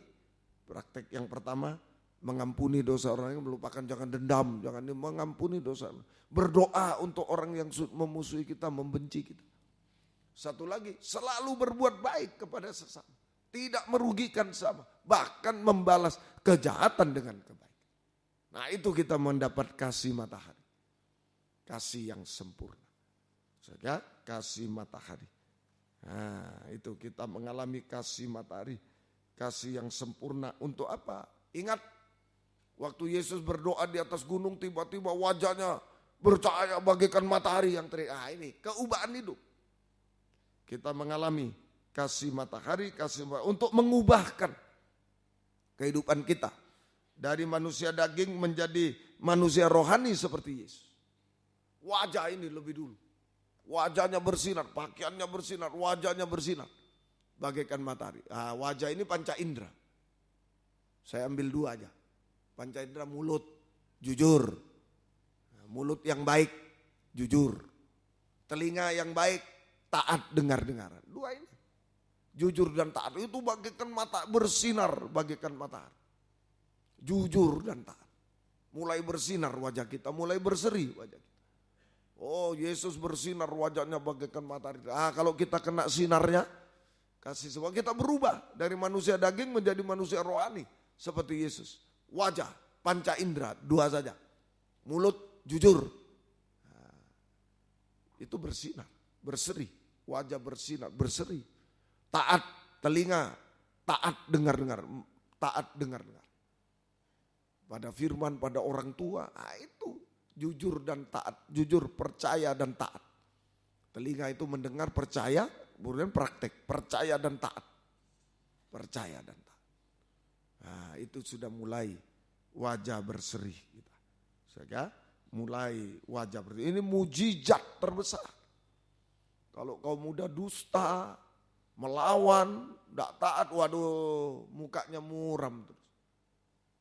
Praktek yang pertama. Mengampuni dosa orang lain, melupakan, jangan dendam, jangan mengampuni dosa. Berdoa untuk orang yang memusuhi kita, membenci kita. Satu lagi, selalu berbuat baik kepada sesama. Tidak merugikan sesama, bahkan membalas kejahatan dengan kebaikan. Nah itu kita mendapat kasih matahari. Kasih yang sempurna. Saja kasih matahari. Nah itu kita mengalami kasih matahari. Kasih yang sempurna untuk apa? Ingat, waktu Yesus berdoa di atas gunung, tiba-tiba wajahnya bercahaya bagaikan matahari yang terik. Ini keubaan hidup. Kita mengalami kasih matahari, untuk mengubahkan kehidupan kita. Dari manusia daging menjadi manusia rohani seperti Yesus. Wajah ini lebih dulu. Wajahnya bersinar, pakaiannya bersinar, wajahnya bersinar. Bagaikan matahari. Wajah ini panca indera. Saya ambil dua aja. Panca indera mulut, jujur. Mulut yang baik, jujur. Telinga yang baik, taat dengar-dengaran. Dua ini. Jujur dan taat itu bagaikan mata, bersinar bagaikan matahari. Jujur dan taat. Mulai bersinar wajah kita, mulai berseri wajah kita. Oh Yesus bersinar wajahnya bagaikan matahari. Kalau kita kena sinarnya, kasih semua kita berubah. Dari manusia daging menjadi manusia rohani. Seperti Yesus. Wajah, panca indera, dua saja. Mulut, jujur. Itu bersinar, berseri. Wajah bersinar, berseri. Taat, telinga, taat dengar-dengar. Taat dengar-dengar. Pada firman, pada orang tua, itu jujur dan taat. Jujur, percaya dan taat. Telinga itu mendengar, percaya, kemudian praktek. Percaya dan taat. Percaya dan taat. Nah, itu sudah mulai wajah berseri kita. Sehingga mulai wajah berseri. Ini mujizat terbesar. Kalau kaum muda dusta, melawan, tidak taat, waduh mukanya muram terus.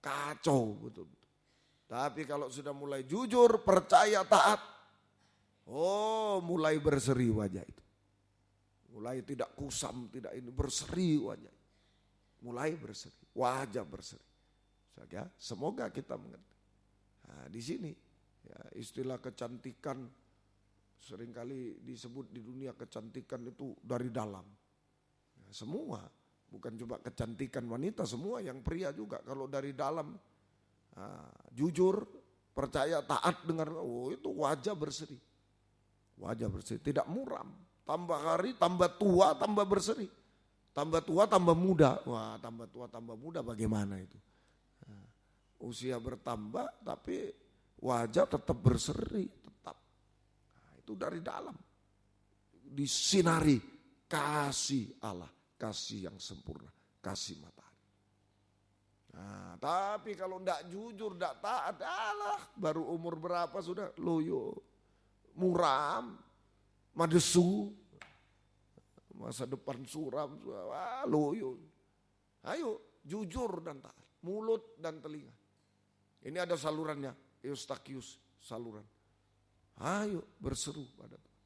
Kacau betul-betul. Tapi kalau sudah mulai jujur, percaya, taat, mulai berseri wajah itu. Mulai tidak kusam, tidak ini, berseri wajah. Mulai berseri, wajah berseri. Saja, semoga kita mengerti. Nah, di sini ya, istilah kecantikan seringkali disebut di dunia, kecantikan itu dari dalam. Ya, semua, bukan cuma kecantikan wanita, semua yang pria juga. Kalau dari dalam, jujur, percaya, taat dengar, itu wajah berseri. Wajah berseri, tidak muram, Tambah hari, tambah tua, tambah berseri. Tambah tua, tambah muda. Wah, tambah tua, tambah muda bagaimana itu? Usia bertambah tapi wajah tetap berseri, tetap. Nah, itu dari dalam. Disinari kasih Allah, kasih yang sempurna, kasih matahari. Nah, tapi kalau tidak jujur, tidak taat, alah, baru umur berapa sudah loyo, muram, madesu, masa depan suram, wah, loyo. Ayo jujur dan taat, mulut dan telinga. Ini ada salurannya, Eustachius saluran. Ayo berseru pada Tuhan.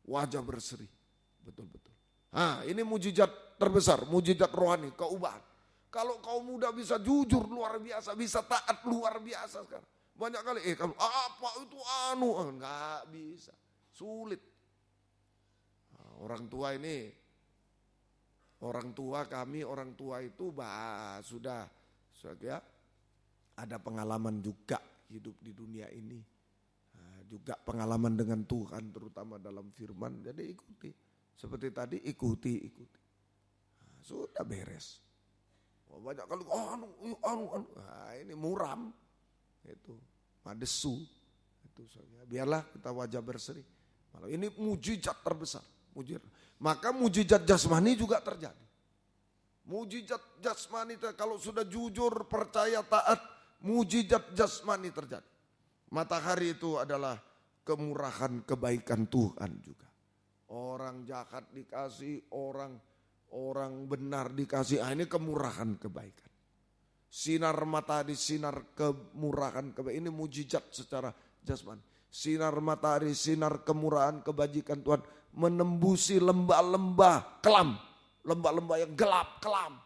Wajah berseri, betul-betul. Nah, ini mujizat terbesar, mujizat rohani, keubahan. Kalau kaum muda bisa jujur luar biasa, bisa taat luar biasa sekarang. Banyak kali, kamu apa itu enggak bisa, sulit. Nah, orang tua ini, orang tua itu sudah ya, ada pengalaman juga hidup di dunia ini. Nah, juga pengalaman dengan Tuhan terutama dalam firman. Jadi ikuti. Seperti tadi ikuti. Nah, sudah beres. Banyak kali nah, ini muram. Itu madesu. Itu saja. Biarlah kita wajah berseri. Ini mujizat terbesar. Maka mujizat jasmani juga terjadi. Mujizat jasmani kalau sudah jujur, percaya, taat, mujizat jasmani terjadi. Matahari itu adalah kemurahan kebaikan Tuhan juga. Orang jahat dikasih, orang benar dikasih. Ini kemurahan kebaikan. Sinar matahari, sinar kemurahan kebaikan. Ini mujizat secara jasmani. Sinar matahari, sinar kemurahan kebajikan Tuhan menembusi lembah-lembah kelam. Lembah-lembah yang gelap, kelam.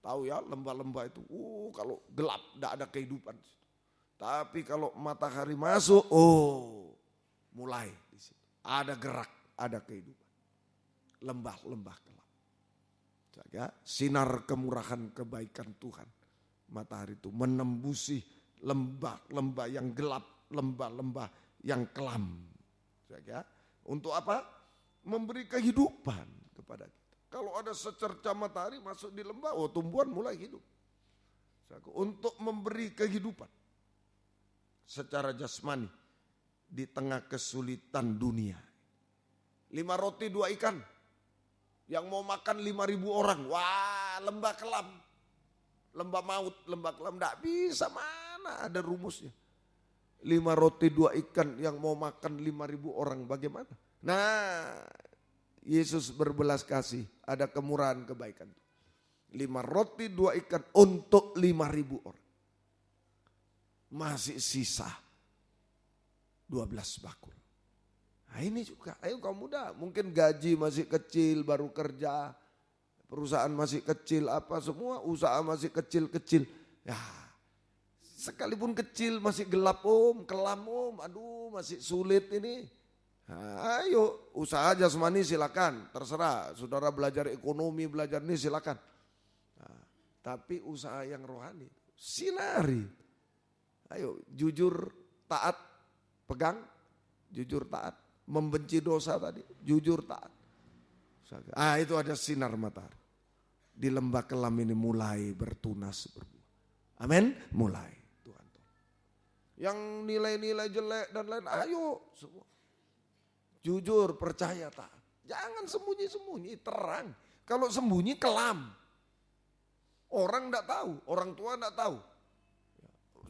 Tahu ya, lembah-lembah itu, kalau gelap, tidak ada kehidupan. Tapi kalau matahari masuk, mulai di situ. Ada gerak, ada kehidupan. Lembah-lembah kelam. Jaga sinar kemurahan kebaikan Tuhan. Matahari itu menembusi lembah-lembah yang gelap, lembah-lembah yang kelam. Jaga. Untuk apa? Memberi kehidupan kepada kita. Kalau ada secerca matahari masuk di lembah, tumbuhan mulai hidup. Untuk memberi kehidupan secara jasmani di tengah kesulitan dunia. 5 roti 2 ikan. Yang mau makan 5.000 orang. Wah, lembah kelam. Lembah maut, lembah kelam. Tidak bisa, mana ada rumusnya. 5 roti 2 ikan yang mau makan 5.000 orang. Bagaimana? Nah, Yesus berbelas kasih, ada kemurahan kebaikan. 5 roti 2 ikan untuk 5.000 orang. Masih sisa 12 bakul. Nah ini juga, ayo kaum muda, mungkin gaji masih kecil, baru kerja, perusahaan masih kecil, apa semua usaha masih kecil-kecil. Ya, sekalipun kecil masih gelap kelam aduh masih sulit ini. Nah, ayo usaha jasmani silakan, terserah. Saudara belajar ekonomi, belajar ini silakan. Nah, tapi usaha yang rohani, sinari. Ayo jujur, taat, pegang, jujur, taat. Membenci dosa tadi, jujur, taat. Itu ada sinar matahari. Di lembah kelam ini mulai bertunas berbuah. Amin, mulai Tuhan. Yang nilai-nilai jelek dan lain, ayo semua. Jujur, percaya, taat. Jangan sembunyi-sembunyi, terang. Kalau sembunyi kelam. Orang tidak tahu, orang tua tidak tahu.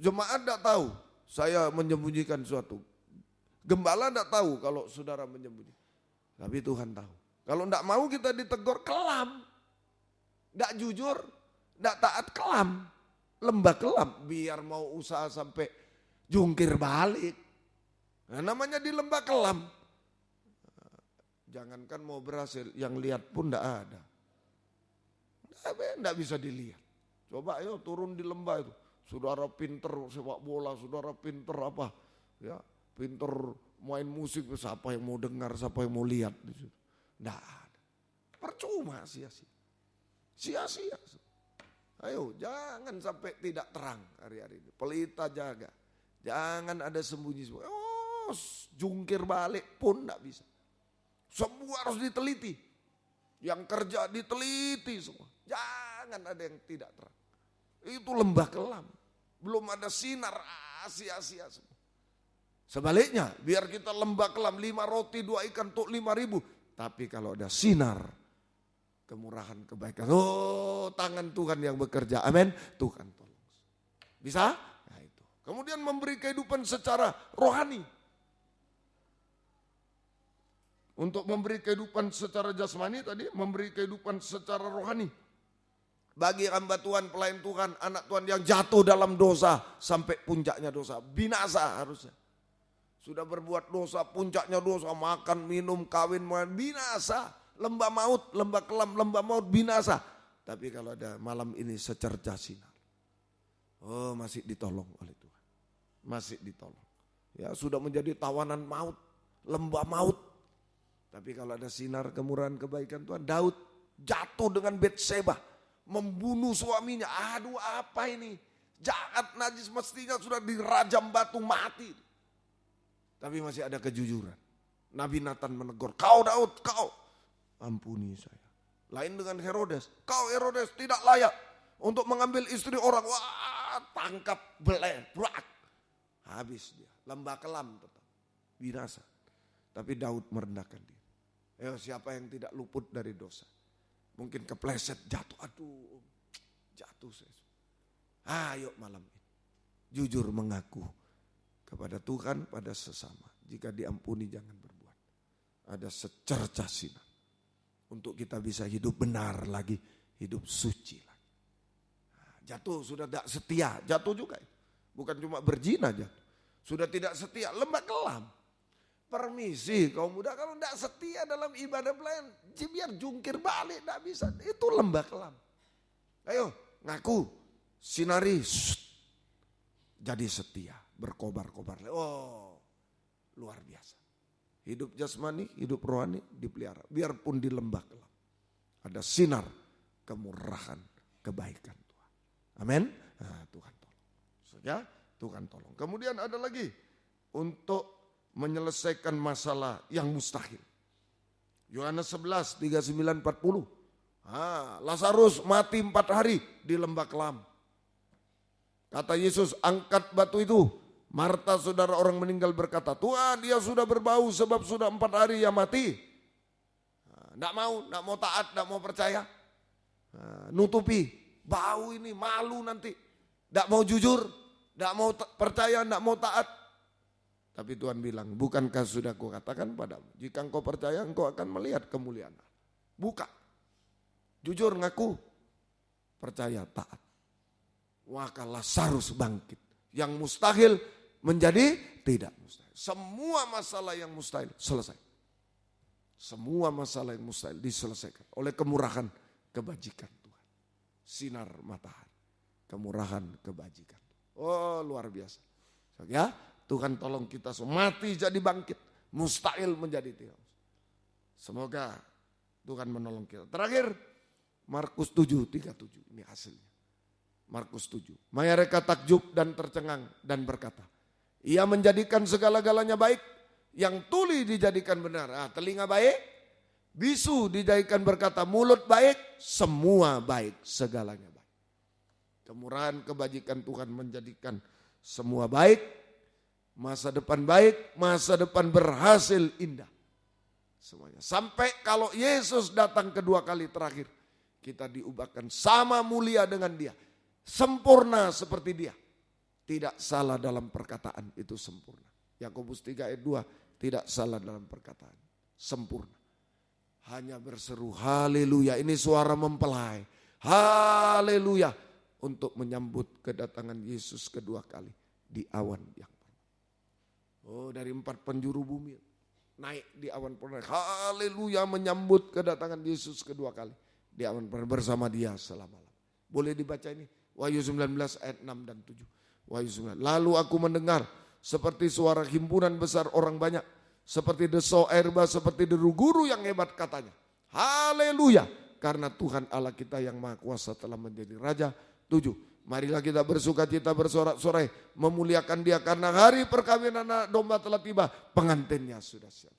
Jemaat tidak tahu saya menyembunyikan suatu. Gembala tidak tahu kalau saudara menyembunyikan. Tapi Tuhan tahu. Kalau tidak mau kita ditegur, kelam. Tidak jujur, tidak taat, kelam. Lembah kelam, biar mau usaha sampai jungkir balik. Nah, namanya di lembah kelam. Jangankan mau berhasil, yang lihat pun tidak ada. Tidak bisa dilihat. Coba ayo turun di lembah itu. Saudara pinter sepak bola, saudara pinter apa. Ya, pinter main musik, siapa yang mau dengar, siapa yang mau lihat. Tidak ada. Percuma, sia-sia. Sia-sia. Ayo jangan sampai tidak terang hari-hari ini. Pelita jaga. Jangan ada sembunyi-sembunyi. Jungkir balik pun tidak bisa. Semua harus diteliti. Yang kerja diteliti semua. Jangan ada yang tidak terang. Itu lembah kelam. Belum ada sinar, sia-sia semua. Sebaliknya, biar kita lembah kelam, 5 roti 2 ikan untuk 5.000. Tapi kalau ada sinar, kemurahan, kebaikan. Oh, tangan Tuhan yang bekerja. Amin. Tuhan tolong. Bisa? Nah itu. Kemudian memberi kehidupan secara rohani. Untuk memberi kehidupan secara jasmani tadi, memberi kehidupan secara rohani. Bagi hamba Tuhan, pelayan Tuhan, anak Tuhan yang jatuh dalam dosa, sampai puncaknya dosa, binasa harusnya. Sudah berbuat dosa, puncaknya dosa, makan, minum, kawin, binasa. Lembah maut, lembah kelam, lembah maut, binasa. Tapi kalau ada malam ini secercah sinar. Oh, masih ditolong oleh Tuhan. Masih ditolong. Ya, sudah menjadi tawanan maut, lembah maut. Tapi kalau ada sinar kemurahan kebaikan Tuhan, Daud jatuh dengan Betseba, membunuh suaminya. Aduh, apa ini? Jahat, najis, mestinya sudah dirajam batu mati. Tapi masih ada kejujuran. Nabi Nathan menegur, kau Daud, kau ampuni saya. Lain dengan Herodes, kau Herodes tidak layak untuk mengambil istri orang. Wah, tangkap, berak. Habis dia, lembah kelam tetap, binasa. Tapi Daud merendahkan diri. Siapa yang tidak luput dari dosa? Mungkin kepleset, jatuh, aduh, jatuh saya. Ayo malam ini, jujur mengaku kepada Tuhan, pada sesama. Jika diampuni jangan berbuat. Ada secercah sinar. Untuk kita bisa hidup benar lagi, hidup suci lagi. Jatuh sudah tidak setia, jatuh juga. Bukan cuma berzina jatuh. Sudah tidak setia, lembah kelam. Permisi kaum muda, kalau tidak setia dalam ibadah pelayan, biar jungkir balik, tidak bisa. Itu lembah kelam. Ayo ngaku, sinari, jadi setia, berkobar-kobar. Oh, luar biasa. Hidup jasmani, hidup rohani dipelihara. Biarpun di lembah kelam, ada sinar kemurahan, kebaikan Tuhan. Amin. Nah, Tuhan tolong. Ya, Tuhan tolong. Kemudian ada lagi untuk menyelesaikan masalah yang mustahil. Yohanes 11, 39, 40. Lazarus mati 4 hari di lembah kelam. Kata Yesus, angkat batu itu. Marta saudara orang meninggal berkata, Tuhan dia sudah berbau sebab sudah 4 hari ia mati. Tidak mau taat, tidak mau percaya. Nutupi, bau ini malu nanti. Tidak mau jujur, tidak mau percaya, tidak mau taat. Tapi Tuhan bilang, bukankah sudah kukatakan padamu, jika engkau percaya engkau akan melihat kemuliaan. Buka, jujur ngaku, percaya taat. Maka Lazarus bangkit. Yang mustahil menjadi tidak mustahil. Semua masalah yang mustahil selesai. Semua masalah yang mustahil diselesaikan oleh kemurahan kebajikan Tuhan. Sinar matahari, kemurahan kebajikan. Oh, luar biasa. Ya, Tuhan tolong kita semua, mati jadi bangkit, mustahil menjadi tidak. Semoga Tuhan menolong kita. Terakhir, Markus 7:37, ini hasilnya. Markus 7. Mereka takjub dan tercengang dan berkata, ia menjadikan segala-galanya baik, yang tuli dijadikan benar. Telinga baik, bisu dijadikan berkata, mulut baik, semua baik, segalanya baik. Kemurahan kebajikan Tuhan menjadikan semua baik, masa depan baik, masa depan berhasil indah. Semuanya. Sampai kalau Yesus datang kedua kali terakhir, kita diubahkan sama mulia dengan dia. Sempurna seperti dia. Tidak salah dalam perkataan, itu sempurna. Yakobus 3 ayat 2, tidak salah dalam perkataan. Sempurna. Hanya berseru haleluya, ini suara mempelai. Haleluya. Untuk menyambut kedatangan Yesus kedua kali di awan yang dari 4 penjuru bumi naik di awan purnama. Haleluya, menyambut kedatangan Yesus kedua kali di awan purnama bersama dia selama-lamanya. Boleh dibaca ini Wahyu 19 ayat 6 dan 7. Wahyu 19. Lalu aku mendengar seperti suara himpunan besar orang banyak, seperti desau air bah, seperti deru guru yang hebat katanya. Haleluya, karena Tuhan Allah kita yang Maha Kuasa telah menjadi Raja. 7. Marilah kita bersukacita bersorak-sorai memuliakan dia karena hari perkawinan anak domba telah tiba, pengantinnya sudah siap.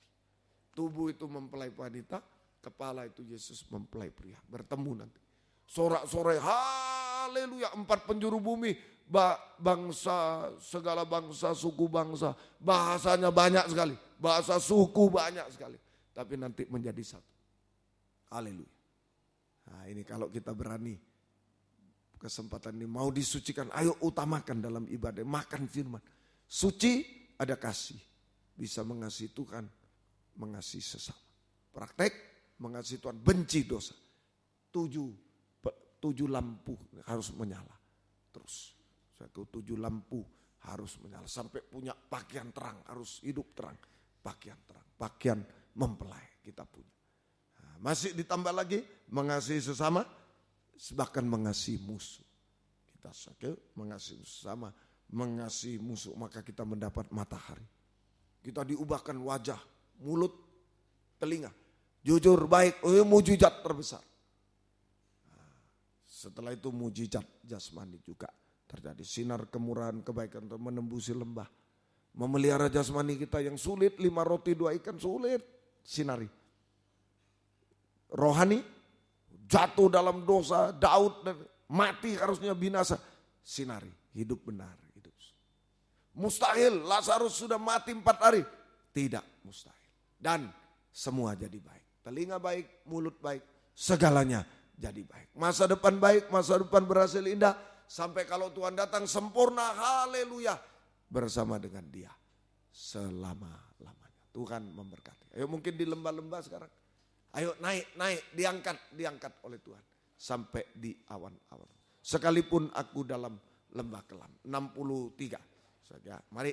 Tubuh itu mempelai wanita, kepala itu Yesus mempelai pria. Bertemu nanti. Sorak-sorai haleluya, 4 penjuru bumi, bangsa, segala bangsa, suku bangsa, bahasanya banyak sekali, bahasa suku banyak sekali, tapi nanti menjadi satu. Haleluya. Nah ini kalau kita berani, kesempatan ini mau disucikan, ayo utamakan dalam ibadah, makan firman. Suci ada kasih, bisa mengasihi Tuhan, mengasihi sesama. Praktek mengasihi Tuhan, benci dosa. 7 lampu harus menyala terus. 7 lampu harus menyala sampai punya pakaian terang, harus hidup terang, pakaian terang, pakaian mempelai kita punya. Nah, masih ditambah lagi mengasihi sesama, bahkan mengasihi musuh. Kita mengasihi sesama, mengasihi musuh, maka kita mendapat matahari. Kita diubahkan wajah, mulut, telinga, jujur, baik, mujizat terbesar. Setelah itu mujizat jasmani juga terjadi. Sinar kemurahan kebaikan untuk menembusi lembah. Memelihara jasmani kita yang sulit, 5 roti 2 ikan sulit. Sinari. Rohani jatuh dalam dosa, Daud mati harusnya binasa. Sinari, hidup benar. Hidup. Mustahil, Lazarus sudah mati 4 hari. Tidak mustahil. Dan semua jadi baik. Telinga baik, mulut baik, segalanya jadi baik. Masa depan baik, masa depan berhasil indah. Sampai kalau Tuhan datang sempurna, haleluya. Bersama dengan dia selama-lamanya. Tuhan memberkati. Ayo mungkin di lembah-lembah sekarang. Ayo naik, diangkat oleh Tuhan. Sampai di awan-awan. Sekalipun aku dalam lembah kelam. 63 saja. Mari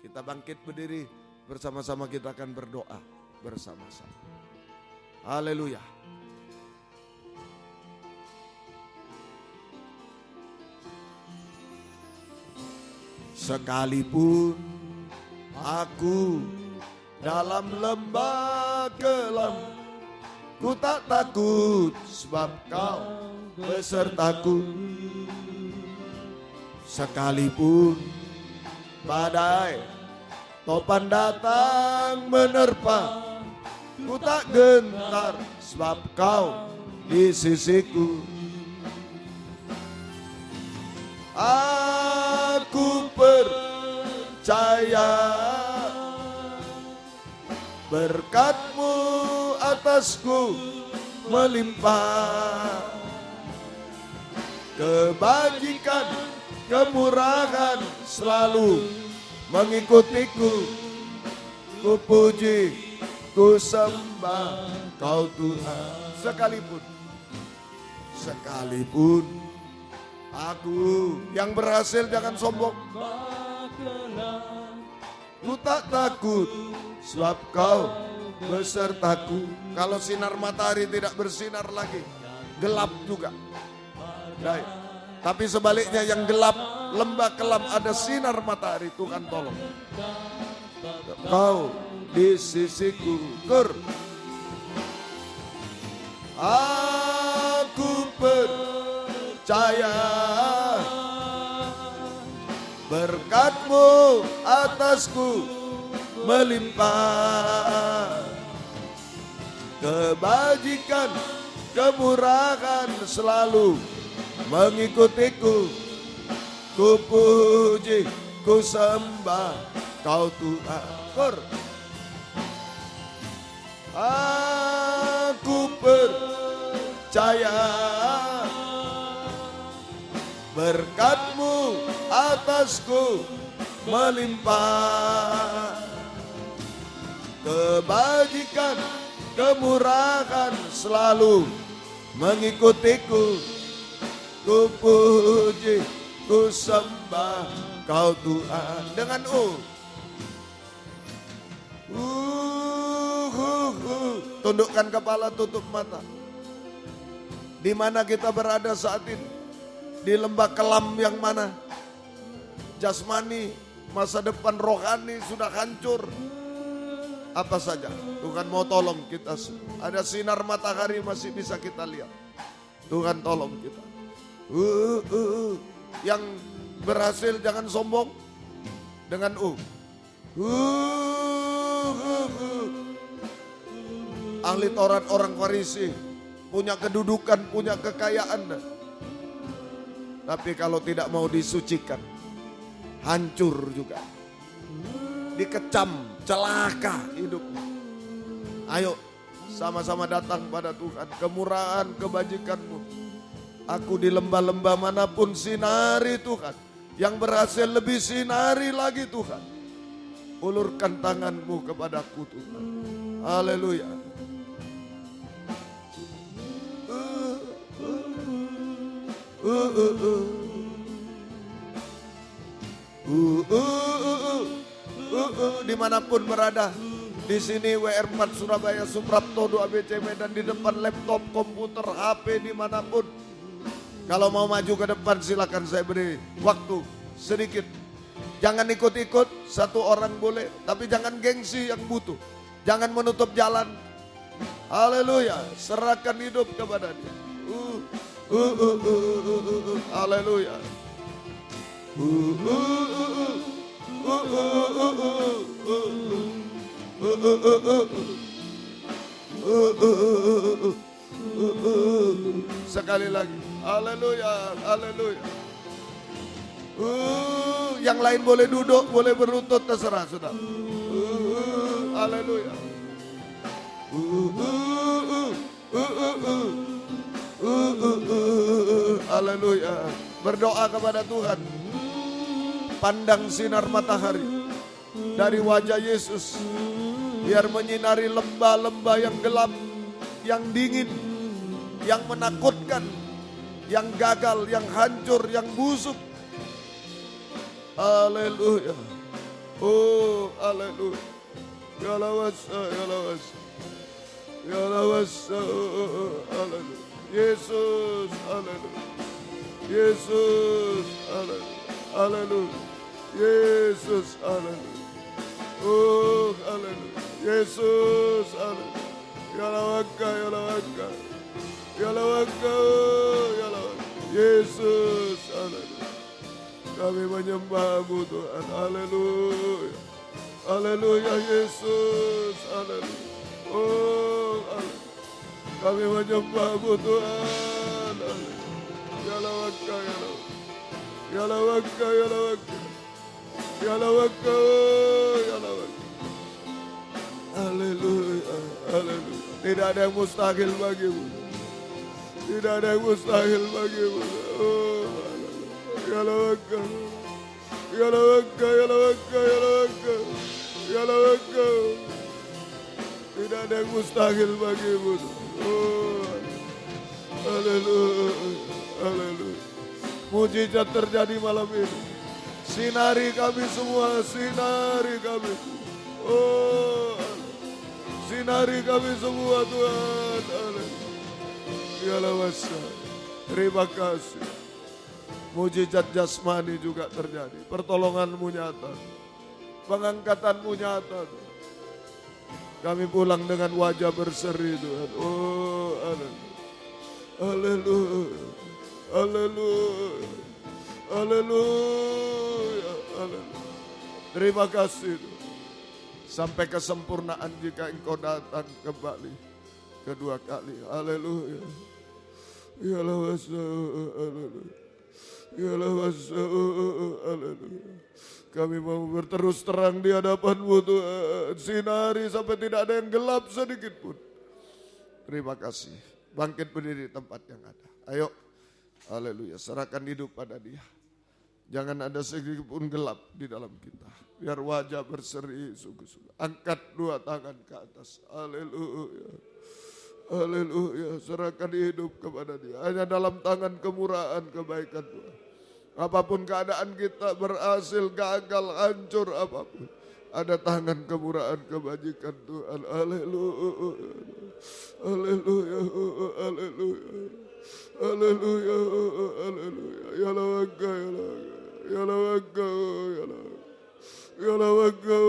kita bangkit berdiri. Bersama-sama kita akan berdoa bersama-sama. Haleluya. Sekalipun aku dalam lembah kelam, ku tak takut sebab Kau besertaku. Sekalipun badai topan datang menerpa, ku tak gentar sebab Kau di sisiku. Aku percaya berkat-Mu atasku melimpah. Kebajikan, kemurahan selalu mengikutiku. Ku puji, ku sembah Kau Tuhan. Sekalipun aku yang berhasil jangan sombong. Ku tak takut sebab Kau besertaku. Kalau sinar matahari tidak bersinar lagi, gelap juga. Baik. Tapi sebaliknya yang gelap, lembah kelam ada sinar matahari, Tuhan tolong. Kau di sisiku. Aku percaya berkat-Mu atasku melimpah. Kebajikan, kemurahan selalu mengikutiku. Ku puji, ku sembah Kau Tuhan. Aku percaya berkat-Mu atasku melimpah. Kebajikan, kemurahan selalu mengikutiku. Ku puji, ku sembah Kau Tuhan. Dengan tundukkan kepala, tutup mata. Di mana kita berada saat ini? Di lembah kelam yang mana? Jasmani, masa depan rohani sudah hancur. Apa saja Tuhan mau tolong kita. Ada sinar matahari masih bisa kita lihat. Tuhan tolong kita. Yang berhasil jangan sombong. Dengan ahli Taurat orang Farisi, punya kedudukan, punya kekayaan. Tapi kalau tidak mau disucikan, hancur juga. Dikecam, celaka hidupnya. Ayo sama-sama datang pada Tuhan, kemurahan, kebajikan-Mu. Aku di lembah-lembah manapun sinari Tuhan, yang berhasil lebih sinari lagi Tuhan. Ulurkan tangan-Mu kepadaku Tuhan. Haleluya. Dimanapun berada, di sini WR4 Surabaya, Suprapto 2 ABC Medan, di depan laptop, komputer, HP, dimanapun. Kalau mau maju ke depan silakan, saya beri waktu sedikit. Jangan ikut-ikut, satu orang boleh, tapi jangan gengsi yang butuh. Jangan menutup jalan. Haleluya, serahkan hidup kepada Dia. Haleluya. Sekali lagi. Haleluya, haleluya. Yang lain boleh duduk, boleh berlutut, terserah sudah. Haleluya. Haleluya. Berdoa kepada Tuhan. Pandang sinar matahari dari wajah Yesus, biar menyinari lembah-lembah yang gelap, yang dingin, yang menakutkan, yang gagal, yang hancur, yang busuk. Haleluya. Oh, haleluya. Ya lawasa, ya lawasa. Ya lawasa, haleluya. Yesus, haleluya. Yesus, haleluya. Haleluya. Yesus, haleluya. Oh, haleluya. Yesus, haleluya. Ya lawaka, ya lawaka. Ya lawaka, ya lawaka. Yesus, haleluya. Kami menyembah-Mu Tuhan, haleluya. Haleluya, Yesus, haleluya. Oh, haleluya. Kami menyembah-Mu Tuhan, haleluya. Ya lawaka, ya lawaka. Ya lawaka, ya lawaka. Ya lawaka, ya lawaka. Haleluya, haleluya. Tidak ada yang mustahil bagi-Mu. Tidak ada yang mustahil bagi-Mu. Oh, haleluya. Ya lawaka. Ya lawaka, ya lawaka, ya lawaka. Ya lawaka. Tidak ada yang mustahil bagi-Mu. Oh, haleluya, haleluya. Mujizat terjadi malam ini. Sinari kami semua, sinari kami. Oh, sinari kami semua Tuhan. Ya lawasa. Terima kasih. Mujizat jasmani juga terjadi. Pertolongan-Mu nyata. Pengangkatan-Mu nyata. Kami pulang dengan wajah berseri Tuhan. Oh, haleluya. Haleluya. Haleluya. Haleluya. Terima kasih Tuhan. Sampai kesempurnaan jika Engkau datang kembali kedua kali. Haleluya. Ya lawasa. Haleluya. Ya lawasa. Haleluya. Kami mau berterus terang di hadapan-Mu Tuhan. Sinari sampai tidak ada yang gelap sedikit pun. Terima kasih. Bangkit berdiri di tempat yang ada. Ayo. Haleluya. Serahkan hidup pada Dia. Jangan ada sedikit pun gelap di dalam kita. Biar wajah berseri sungguh-sungguh. Angkat dua tangan ke atas. Haleluya. Haleluya. Serahkan hidup kepada Dia. Hanya dalam tangan kemurahan kebaikan Tuhan. Apapun keadaan kita, berhasil, gagal, hancur, apapun. Ada tangan kemurahan kebajikan Tuhan. Haleluya. Haleluya. Haleluya. Haleluya. Haleluya. Ya lawaka, ya lawaka. Ya lawaka, ya lawaka. Ya lawaka,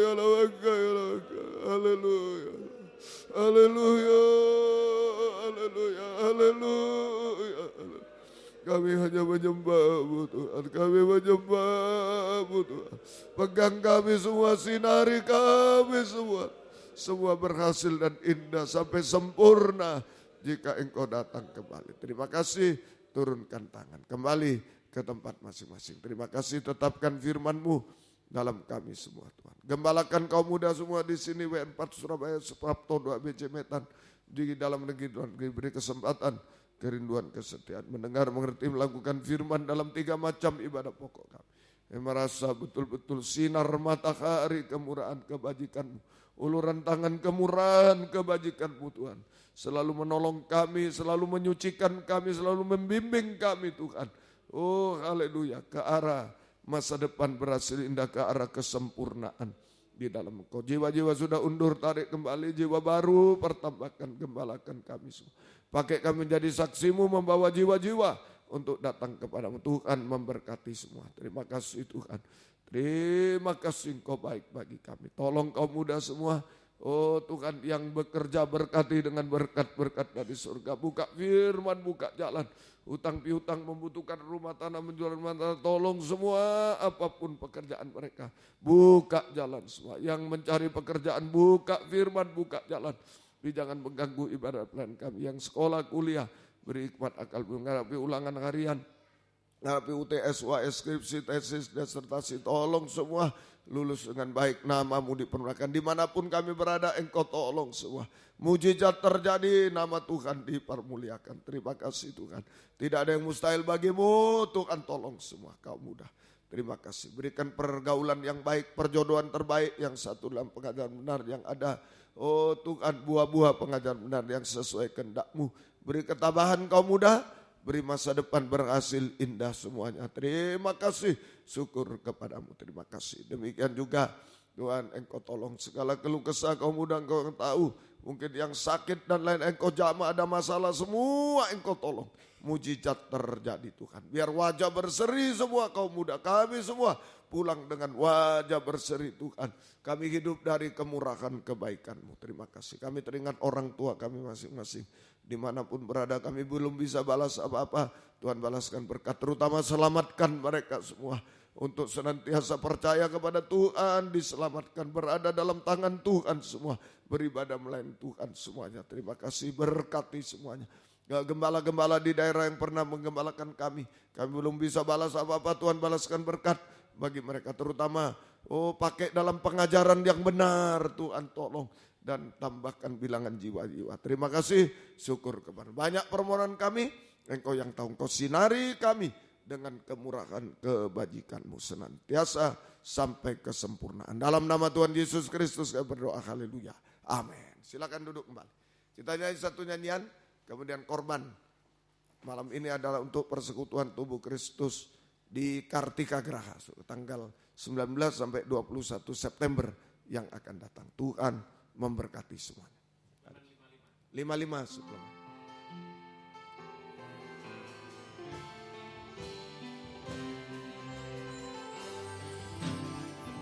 ya lawaka, ya lawaka. Haleluya. Haleluya. Haleluya. Haleluya. Kami hanya menyembah-Mu Tuhan. Kami menyembah-Mu Tuhan. Pegang kami semua, sinari kami semua. semua berhasil dan indah sampai sempurna jika Engkau datang kembali. Terima kasih, turunkan tangan kembali ke tempat masing-masing. Terima kasih, tetapkan firman-Mu dalam kami semua Tuhan. Gembalakan kaum muda semua di sini, WN4 Surabaya, Suprapto 2 BC Medan, di dalam negeri Tuhan, diberi kesempatan, kerinduan, kesetiaan, mendengar, mengerti, melakukan firman dalam 3 macam ibadah pokok kami. Yang merasa betul-betul sinar matahari kemurahan kebajikan-Mu, uluran tangan kemurahan kebajikan-Mu Tuhan. Selalu menolong kami, selalu menyucikan kami, selalu membimbing kami Tuhan. Oh haleluya, ke arah masa depan berhasil indah, ke arah kesempurnaan di dalam Engkau. Jiwa-jiwa sudah undur, tarik kembali, jiwa baru pertambahkan, gembalakan kami semua. Pakai kami menjadi saksi-Mu, membawa jiwa-jiwa untuk datang kepadamu. Tuhan memberkati semua. Terima kasih Tuhan. Terima kasih Engkau baik bagi kami. Tolong kaum muda semua. Oh Tuhan yang bekerja, berkati dengan berkat-berkat dari surga. Buka firman, buka jalan. Hutang piutang membutuhkan rumah tanah, menjual rumah tanah. Tolong semua apapun pekerjaan mereka. Buka jalan semua. Yang mencari pekerjaan, buka firman, buka jalan. Tapi jangan mengganggu ibadah pelayan kami. Yang sekolah, kuliah, beri hikmat akal, menghadapi ulangan harian, menghadapi UTS, UAS, skripsi, tesis, disertasi. Tolong semua lulus dengan baik, nama-Mu dipermuliakan. Dimanapun kami berada, Engkau tolong semua. Mujizat terjadi, nama Tuhan dipermuliakan. Terima kasih Tuhan. Tidak ada yang mustahil bagi-Mu, Tuhan tolong semua kaum muda. Terima kasih. Berikan pergaulan yang baik, perjodohan terbaik, yang satu dalam pengajaran benar yang ada. Oh Tuhan, buah-buah pengajaran benar yang sesuai kehendak-Mu. Beri ketabahan kaum muda, beri masa depan berhasil indah semuanya. Terima kasih, syukur kepadamu, terima kasih. Demikian juga Tuhan, Engkau tolong segala keluh kesah kaum muda, Engkau tahu. Mungkin yang sakit dan lain, Engkau jamah ada masalah, semua Engkau tolong. Mujizat terjadi Tuhan. Biar wajah berseri semua kaum muda, kami semua pulang dengan wajah berseri Tuhan. Kami hidup dari kemurahan kebaikan-Mu. Terima kasih. Kami teringat orang tua kami masing-masing. Dimanapun berada kami belum bisa balas apa-apa. Tuhan balaskan berkat, terutama selamatkan mereka semua. Untuk senantiasa percaya kepada Tuhan, diselamatkan, berada dalam tangan Tuhan semua. Beribadah melayani Tuhan semuanya. Terima kasih, berkati semuanya. Gembala-gembala di daerah yang pernah menggembalakan kami. Kami belum bisa balas apa-apa, Tuhan balaskan berkat bagi mereka. Terutama, pakai dalam pengajaran yang benar, Tuhan tolong. Dan tambahkan bilangan jiwa-jiwa. Terima kasih, syukur kepada. Banyak permohonan kami, Engkau yang tahu, Engkau sinari kami dengan kemurahan kebajikan-Mu senantiasa sampai kesempurnaan. Dalam nama Tuhan Yesus Kristus kami berdoa, haleluya, amin. Silakan duduk kembali. Kita nyanyi satu nyanyian, kemudian korban. Malam ini adalah untuk persekutuan tubuh Kristus di Kartika Graha, tanggal 19 sampai 21 September yang akan datang. Tuhan memberkati semuanya. 55 sebelum.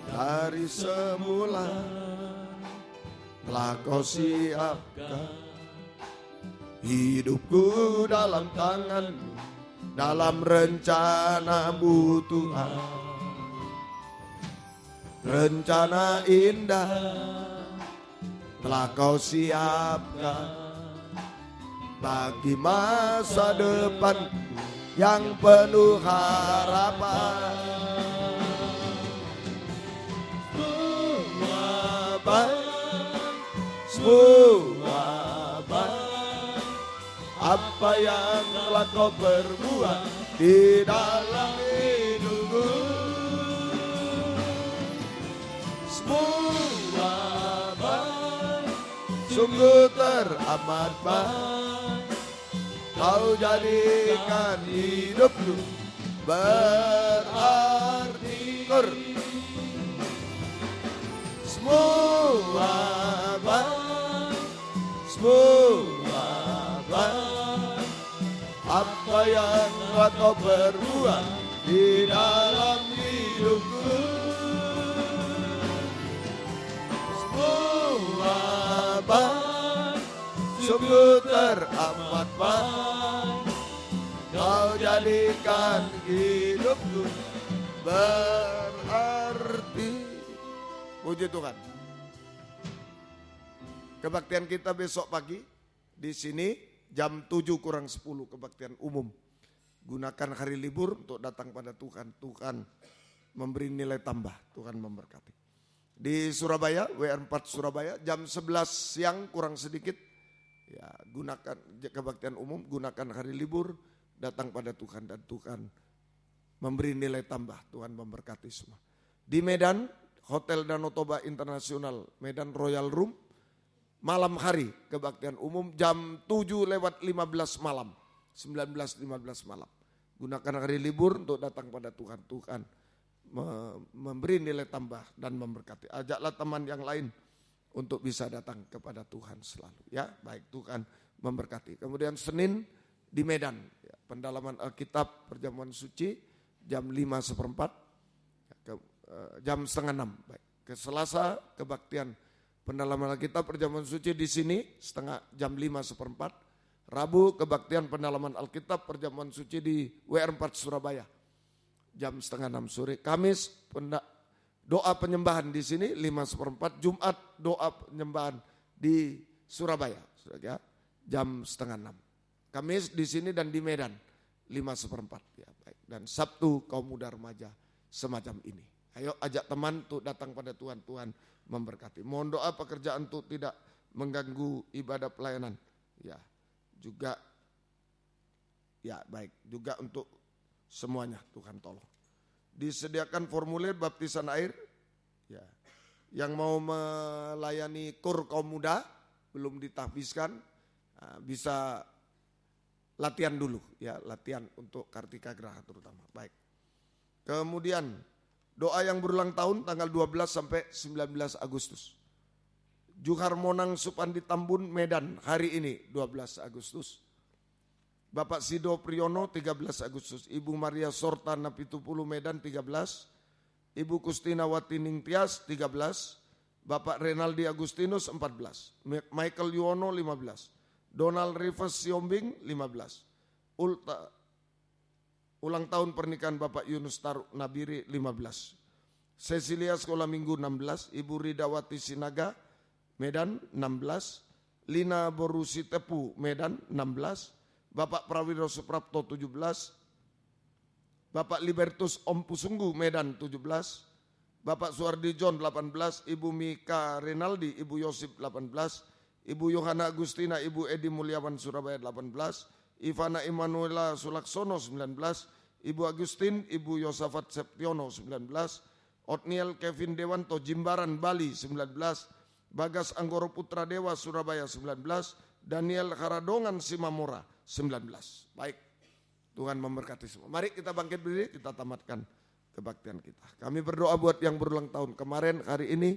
Dari semula telah Kau siapkan hidupku dalam tangan-Mu, dalam rencana-Mu Tuhan. Rencana indah telah Kau siapkan bagi masa depan yang penuh harapan. Semua baik apa yang telah Kau perbuat di dalam hidupku. Semua baik, sungguh teramat baik. Kau jadikan hidupku berarti. Semua baik, semua baik. Apa yang telah Kau perbuat di dalam hidupku. Semua baik, sungguh teramat baik. Kau jadikan hidupku berarti. Puji Tuhan. Kebaktian kita besok pagi di sini jam 7 kurang 10 kebaktian umum. Gunakan hari libur untuk datang pada Tuhan. Tuhan memberi nilai tambah, Tuhan memberkati. Di Surabaya, WR4 Surabaya jam 11 siang kurang sedikit. Ya, gunakan kebaktian umum, gunakan hari libur, datang pada Tuhan dan Tuhan memberi nilai tambah, Tuhan memberkati semua. Di Medan, Hotel Danau Toba Internasional, Medan Royal Room, malam hari kebaktian umum jam 7:15 malam, 19:15 malam. Gunakan hari libur untuk datang pada Tuhan. Tuhan memberi nilai tambah dan memberkati. Ajaklah teman yang lain untuk bisa datang kepada Tuhan selalu. Ya, baik, Tuhan memberkati. Kemudian Senin di Medan, ya, pendalaman Alkitab perjamuan suci jam 5:15, jam 5:30. Baik. Ke Selasa kebaktian pendalaman Alkitab perjamuan suci di sini jam 5:15. Rabu kebaktian pendalaman Alkitab perjamuan suci di WR4 Surabaya jam 5:30 sore. Kamis doa penyembahan di sini 5:15. Jumat doa penyembahan di Surabaya ya, jam 5:30. Kamis di sini dan di Medan 5:15 ya, baik. Dan Sabtu kaum muda remaja semacam ini. Ayo ajak teman untuk datang pada Tuhan, Tuhan memberkati. Mohon doa pekerjaan untuk tidak mengganggu ibadah pelayanan. Ya, juga ya baik, juga untuk semuanya Tuhan tolong. Disediakan formulir baptisan air. Ya. Yang mau melayani kur kaum muda belum ditahbiskan, bisa latihan dulu ya, latihan untuk Kartika Graha terutama. Baik. Kemudian doa yang berulang tahun tanggal 12 sampai 19 Agustus. Juhar Monang Supandi Tambun Medan hari ini 12 Agustus. Bapak Sido Priyono 13 Agustus. Ibu Maria Sorta Napitupulu Medan 13. Ibu Kustina Wati Ningtyas 13. Bapak Renaldi Agustinus 14. Michael Yuwono 15. Donald Rivers Siombing 15. Ulang tahun pernikahan Bapak Yunus Taruk Nabiri 15. Cecilia Sekolah Minggu 16. Ibu Ridawati Sinaga Medan 16. Lina Borusi Tepu Medan 16. Bapak Prawiro Suprapto 17. Bapak Libertus Om Pusunggu Medan 17. Bapak Suardi John 18. Ibu Mika Renaldi, Ibu Yosip 18. Ibu Yohana Agustina, Ibu Edi Mulyawan Surabaya 18. Ivana Emanuela Sulaksono 19. Ibu Agustin, Ibu Yosafat Septiono 19. Otniel Kevin Dewanto Jimbaran Bali 19. Bagas Anggoro Putra Dewa Surabaya 19. Daniel Haradongan Simamora 19. Baik, Tuhan memberkati semua. Mari kita bangkit berdiri, kita tamatkan kebaktian kita. Kami berdoa buat yang berulang tahun kemarin, hari ini,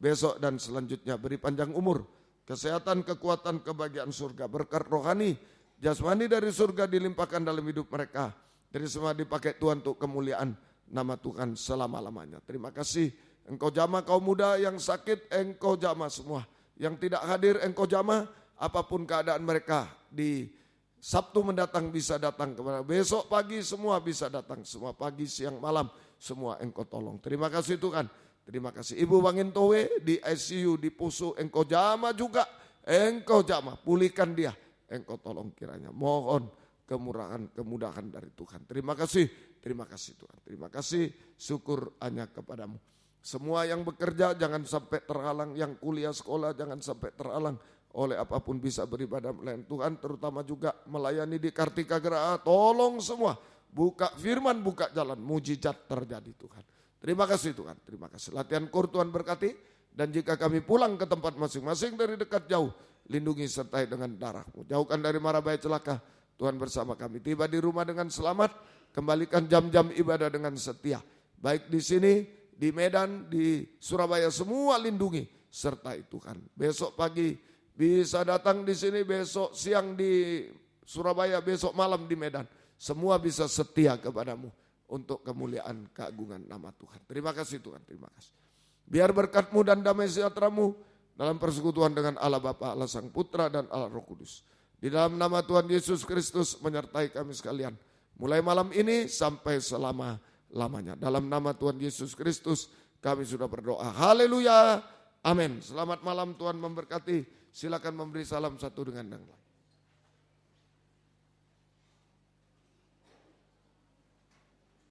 besok dan selanjutnya. Beri panjang umur, kesehatan, kekuatan, kebahagiaan surga, berkat rohani, jasmani dari surga dilimpahkan dalam hidup mereka. Dari semua dipakai Tuhan untuk kemuliaan nama Tuhan selama-lamanya. Terima kasih Engkau jamah kaum muda yang sakit, Engkau jamah semua. Yang tidak hadir Engkau jamah, apapun keadaan mereka di Sabtu mendatang bisa datang kepada, besok pagi semua bisa datang, semua pagi, siang, malam, semua Engkau tolong. Terima kasih Tuhan, terima kasih. Ibu Wangin Towe di ICU, di Pusu, Engkau jamah juga, Engkau jamah, pulihkan dia, Engkau tolong kiranya. Mohon kemurahan, kemudahan dari Tuhan. Terima kasih Tuhan, terima kasih, syukur hanya kepadamu. Semua yang bekerja jangan sampai terhalang, yang kuliah sekolah jangan sampai terhalang oleh apapun, bisa beribadah melayani Tuhan, terutama juga melayani di Kartika Graha. Tolong semua, buka firman, buka jalan, mujizat terjadi Tuhan. Terima kasih Tuhan, terima kasih. Latihan kur Tuhan berkati, dan jika kami pulang ke tempat masing-masing dari dekat jauh, lindungi sertai dengan darah-Mu. Jauhkan dari mara bahaya celaka, Tuhan bersama kami. Tiba di rumah dengan selamat, kembalikan jam-jam ibadah dengan setia. Baik di sini, di Medan, di Surabaya, semua lindungi sertai Tuhan. Besok pagi bisa datang di sini, besok siang di Surabaya, besok malam di Medan. Semua bisa setia kepadamu untuk kemuliaan keagungan nama Tuhan. Terima kasih Tuhan, terima kasih. Biar berkat-Mu dan damai sejahtera-Mu dalam persekutuan dengan Allah Bapa, Allah Sang Putra dan Allah Roh Kudus. Di dalam nama Tuhan Yesus Kristus menyertai kami sekalian. Mulai malam ini sampai selama-lamanya. Dalam nama Tuhan Yesus Kristus kami sudah berdoa. Haleluya. Amin. Selamat malam, Tuhan memberkati. Silakan memberi salam satu dengan yang lain.